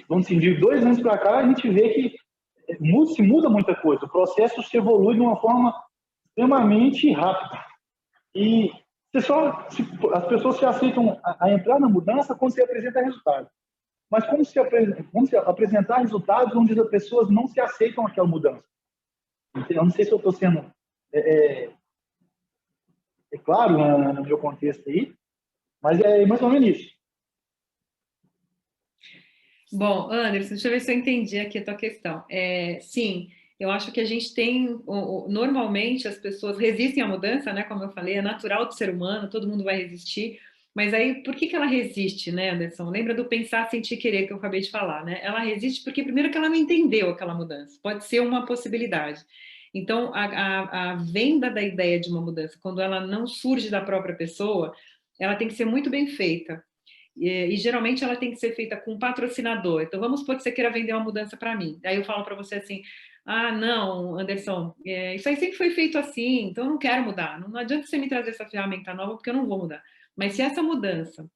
S5: Vamos dizer, de 2 anos para cá, a gente vê que se muda muita coisa. O processo se evolui de uma forma extremamente rápida. E as pessoas se aceitam a entrar na mudança quando se apresenta resultado. Mas como se apresentar resultados onde as pessoas não se aceitam aquela mudança? Eu não sei se eu estou sendo claro no meu contexto aí, mas é mais ou menos isso.
S3: Bom, Anderson, deixa eu ver se eu entendi aqui a tua questão. Sim, eu acho que a gente tem, normalmente as pessoas resistem à mudança, né? Como eu falei, é natural do ser humano, todo mundo vai resistir. Mas aí, por que ela resiste, né, Anderson? Lembra do pensar, sentir, querer que eu acabei de falar, né? Ela resiste porque, primeiro, que ela não entendeu aquela mudança. Pode ser uma possibilidade. Então, a venda da ideia de uma mudança, quando ela não surge da própria pessoa, ela tem que ser muito bem feita. E geralmente ela tem que ser feita com um patrocinador. Então, vamos supor que você queira vender uma mudança para mim. Aí eu falo para você assim, não, Anderson, isso aí sempre foi feito assim, então eu não quero mudar. Não adianta você me trazer essa ferramenta nova, porque eu não vou mudar. Mas se essa mudança,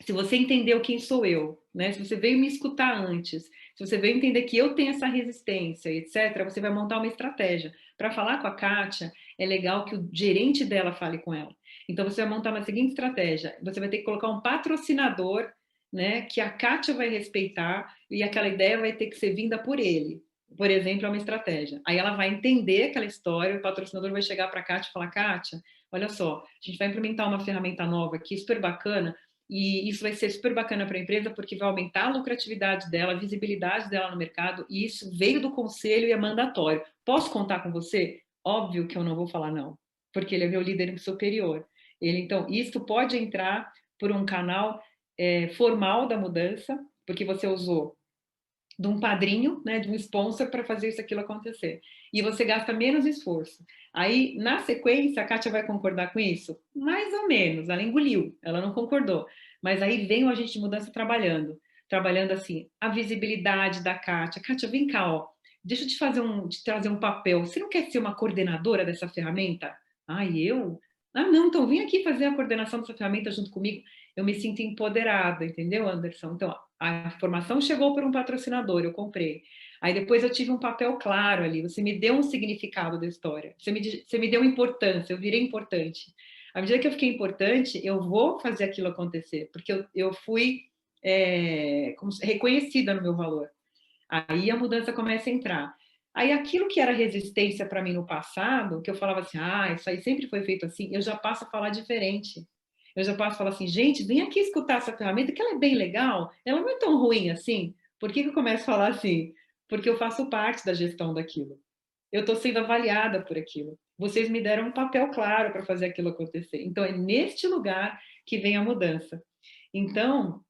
S3: se você entendeu quem sou eu, né? Se você veio me escutar antes, se você veio entender que eu tenho essa resistência, etc., você vai montar uma estratégia. Para falar com a Kátia, é legal que o gerente dela fale com ela. Então, você vai montar uma seguinte estratégia. Você vai ter que colocar um patrocinador, né? Que a Kátia vai respeitar e aquela ideia vai ter que ser vinda por ele. Por exemplo, é uma estratégia. Aí ela vai entender aquela história, o patrocinador vai chegar para a Kátia e falar, Kátia, olha só, a gente vai implementar uma ferramenta nova aqui, super bacana, e isso vai ser super bacana para a empresa, porque vai aumentar a lucratividade dela, a visibilidade dela no mercado, e isso veio do conselho e é mandatório. Posso contar com você? Óbvio que eu não vou falar não, porque ele é meu líder superior. Então, isso pode entrar por um canal formal da mudança, porque você usou de um padrinho, né, de um sponsor para fazer isso, aquilo acontecer. E você gasta menos esforço. Aí, na sequência, a Kátia vai concordar com isso? Mais ou menos, ela engoliu, ela não concordou. Mas aí vem o agente de mudança trabalhando assim, a visibilidade da Kátia. Kátia, vem cá, ó, deixa eu te trazer um papel. Você não quer ser uma coordenadora dessa ferramenta? Eu? Não, então vem aqui fazer a coordenação dessa ferramenta junto comigo. Eu me sinto empoderada, entendeu, Anderson? Então, a informação chegou por um patrocinador, eu comprei. Aí depois eu tive um papel claro ali, você me deu um significado da história, você me deu importância, eu virei importante. À medida que eu fiquei importante, eu vou fazer aquilo acontecer, porque eu fui reconhecida no meu valor. Aí a mudança começa a entrar. Aí aquilo que era resistência para mim no passado, que eu falava assim, isso aí sempre foi feito assim, eu já passo a falar diferente. Eu já passo a falar assim, gente, vem aqui escutar essa ferramenta, que ela é bem legal, ela não é tão ruim assim. Por que eu começo a falar assim? Porque eu faço parte da gestão daquilo. Eu estou sendo avaliada por aquilo. Vocês me deram um papel claro para fazer aquilo acontecer. Então, é neste lugar que vem a mudança. Então,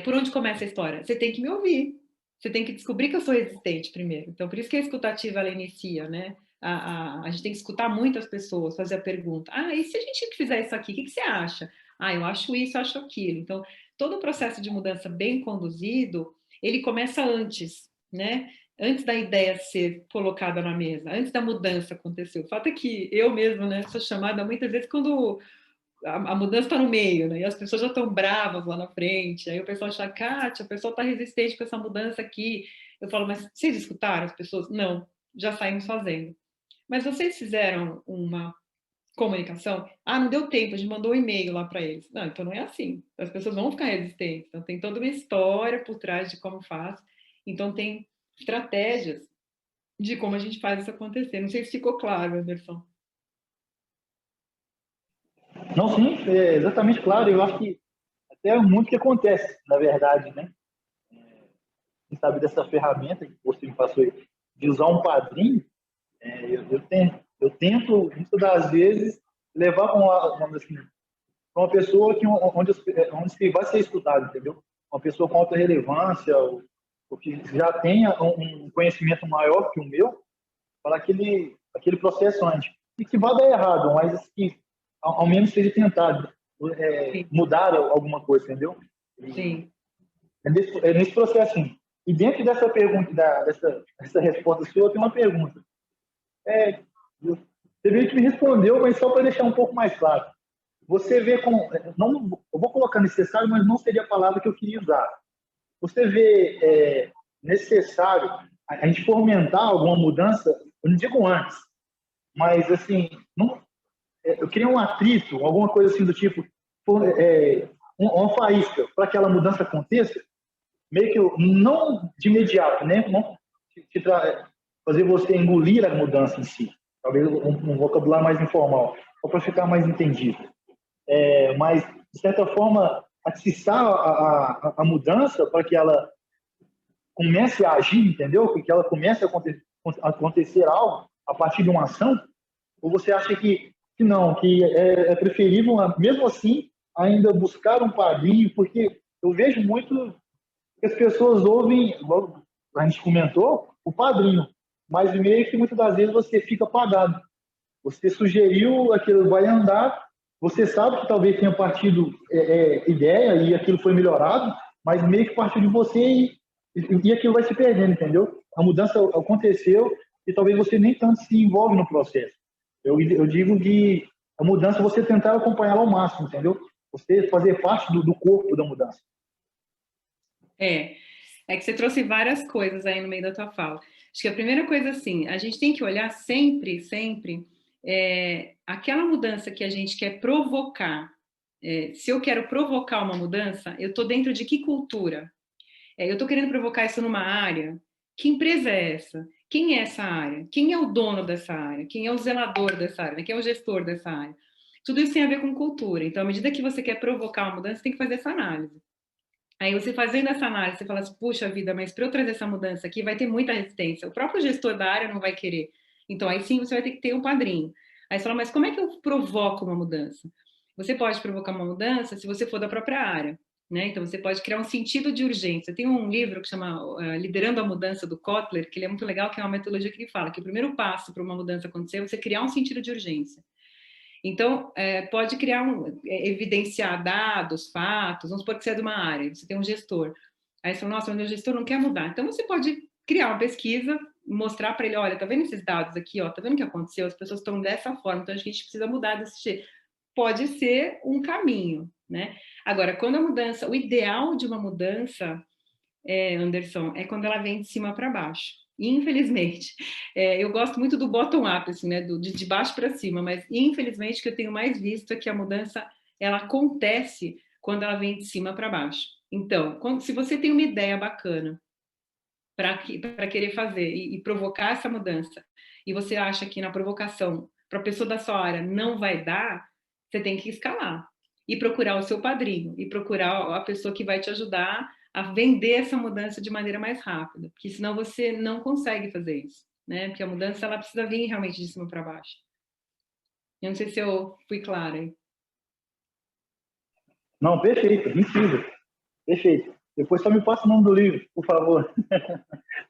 S3: por onde começa a história? Você tem que me ouvir. Você tem que descobrir que eu sou resistente primeiro. Então, por isso que a escutativa, ela inicia, né? A gente tem que escutar muitas pessoas, fazer a pergunta. E se a gente fizer isso aqui, o que você acha? Eu acho isso, acho aquilo. Então, todo o processo de mudança bem conduzido, ele começa antes, né? antes da ideia ser colocada na mesa, antes da mudança acontecer. O fato é que eu mesmo, né, sou chamada muitas vezes quando a mudança está no meio, né, e as pessoas já estão bravas lá na frente, aí o pessoal acha, Kátia, a pessoa está resistente com essa mudança aqui. Eu falo, mas vocês escutaram as pessoas? Não, já saímos fazendo. Mas vocês fizeram uma comunicação? Ah, não deu tempo, a gente mandou um e-mail lá para eles. Não, então não é assim. As pessoas vão ficar resistentes. Então tem toda uma história por trás de como faz. Então tem estratégias de como a gente faz isso acontecer. Não sei se ficou claro, Anderson.
S5: Não, sim, é exatamente claro. Eu acho que até é muito que acontece, na verdade, né? Quem sabe dessa ferramenta que você me passou aí, de usar um padrinho, eu tento, muitas das vezes, levar assim, uma pessoa onde vai ser estudado, entendeu? Uma pessoa com alta relevância, ou que já tenha um conhecimento maior que o meu, para aquele processo antes. E que vai dar errado, mas que ao menos seja tentado mudar alguma coisa, entendeu?
S3: Sim.
S5: É nesse processo, sim. E dentro dessa pergunta, dessa resposta sua, eu tenho uma pergunta. Você meio que me respondeu, mas só para deixar um pouco mais claro. Você vê como... eu vou colocar necessário, mas não seria a palavra que eu queria usar. Você vê necessário a gente fomentar alguma mudança, eu não digo antes, mas assim, eu queria um atrito, alguma coisa assim do tipo, uma faísca para que aquela mudança aconteça, meio que não de imediato, né? Não fazer você engolir a mudança em si, talvez um vocabulário mais informal, só para ficar mais entendido. Mas, de certa forma, atiçar a mudança para que ela comece a agir, entendeu? Que ela comece a acontecer algo a partir de uma ação? Ou você acha que não, que é preferível, mesmo assim, ainda buscar um padrinho? Porque eu vejo muito que as pessoas ouvem, igual a gente comentou, o padrinho, mas meio que muitas das vezes você fica pagado. Você sugeriu, aquilo vai andar, você sabe que talvez tenha partido ideia e aquilo foi melhorado, mas meio que partiu de você e aquilo vai se perdendo, entendeu? A mudança aconteceu e talvez você nem tanto se envolve no processo. Eu digo que a mudança você tentar acompanhar ao máximo, entendeu? Você fazer parte do corpo da mudança.
S3: É que você trouxe várias coisas aí no meio da tua fala. Acho que a primeira coisa, assim, a gente tem que olhar sempre, aquela mudança que a gente quer provocar. Se eu quero provocar uma mudança, eu estou dentro de que cultura? Eu estou querendo provocar isso numa área? Que empresa é essa? Quem é essa área? Quem é o dono dessa área? Quem é o zelador dessa área? Quem é o gestor dessa área? Tudo isso tem a ver com cultura. Então, à medida que você quer provocar uma mudança, você tem que fazer essa análise. Aí você fazendo essa análise, você fala assim, puxa vida, mas para eu trazer essa mudança aqui vai ter muita resistência. O próprio gestor da área não vai querer. Então aí sim você vai ter que ter um padrinho. Aí você fala, mas como é que eu provoco uma mudança? Você pode provocar uma mudança se você for da própria área, né? Então você pode criar um sentido de urgência. Tem um livro que chama Liderando a Mudança, do Kotler, que ele é muito legal, que é uma metodologia que ele fala que o primeiro passo para uma mudança acontecer é você criar um sentido de urgência. Então, pode criar evidenciar dados, fatos, vamos supor que você é de uma área, você tem um gestor. Aí você fala, nossa, o meu gestor não quer mudar. Então, você pode criar uma pesquisa, mostrar para ele, olha, tá vendo esses dados aqui, ó, tá vendo o que aconteceu? As pessoas estão dessa forma, então a gente precisa mudar desse jeito. Pode ser um caminho, né? Agora, quando a mudança, o ideal de uma mudança, Anderson, é quando ela vem de cima para baixo. Infelizmente, eu gosto muito do bottom-up, assim, né, de baixo para cima, mas infelizmente o que eu tenho mais visto é que a mudança ela acontece quando ela vem de cima para baixo. Então, se você tem uma ideia bacana para querer fazer e provocar essa mudança, e você acha que na provocação, para a pessoa da sua área não vai dar, você tem que escalar e procurar o seu padrinho, e procurar a pessoa que vai te ajudar a vender essa mudança de maneira mais rápida, porque senão você não consegue fazer isso, né? Porque a mudança ela precisa vir realmente de cima para baixo. Eu não sei se eu fui clara aí.
S5: Não, perfeito, incrível. Perfeito. Depois só me passa o nome do livro, por favor.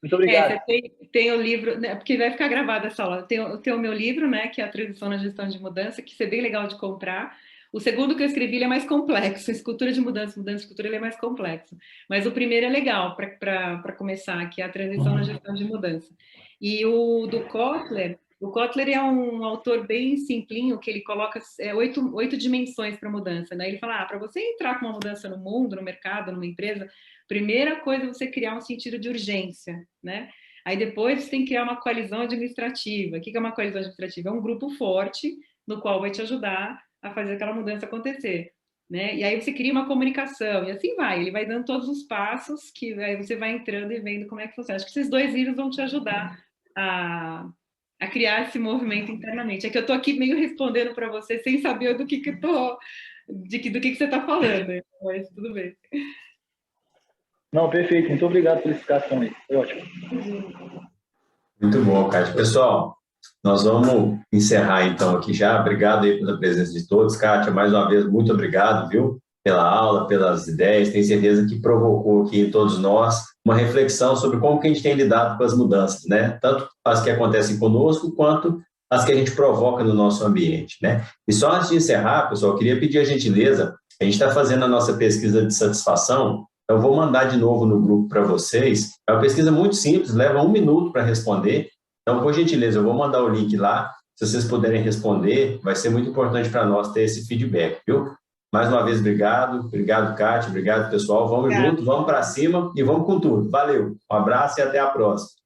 S5: Muito obrigado.
S3: Você tem o livro, né, porque vai ficar gravada essa aula. Tem o meu livro, né, que é a Transição na Gestão de Mudança, que isso é bem legal de comprar. O segundo que eu escrevi ele é mais complexo, escultura de mudança, mudança de cultura, ele é mais complexo. Mas o primeiro é legal para começar, que é a transição na gestão de mudança. E o do Kotler, o Kotler é um autor bem simplinho, que ele coloca 8 dimensões para mudança, né? Ele fala, para você entrar com uma mudança no mundo, no mercado, numa empresa, primeira coisa é você criar um sentido de urgência, né? Aí depois você tem que criar uma coalizão administrativa. O que é uma coalizão administrativa? É um grupo forte no qual vai te ajudar a fazer aquela mudança acontecer, né? E aí você cria uma comunicação, e assim vai, ele vai dando todos os passos, que aí você vai entrando e vendo como é que funciona. Acho que esses 2 livros vão te ajudar a criar esse movimento internamente. É que eu estou aqui meio respondendo para você sem saber do que você está falando, mas tudo bem.
S5: Não, perfeito. Muito obrigado pela explicação aí. Foi ótimo.
S1: Muito bom, Kátia. Pessoal, nós vamos encerrar então aqui já. Obrigado aí pela presença de todos. Kátia, mais uma vez, muito obrigado, viu? Pela aula, pelas ideias. Tenho certeza que provocou aqui em todos nós uma reflexão sobre como que a gente tem lidado com as mudanças, né? Tanto as que acontecem conosco, quanto as que a gente provoca no nosso ambiente, né? E só antes de encerrar, pessoal, eu queria pedir a gentileza, a gente está fazendo a nossa pesquisa de satisfação, eu vou mandar de novo no grupo para vocês. É uma pesquisa muito simples, leva 1 minuto para responder. Então, por gentileza, eu vou mandar o link lá. Se vocês puderem responder, vai ser muito importante para nós ter esse feedback, viu? Mais uma vez, obrigado. Obrigado, Kátia. Obrigado, pessoal. Vamos junto, vamos para cima e vamos com tudo. Valeu. Um abraço e até a próxima.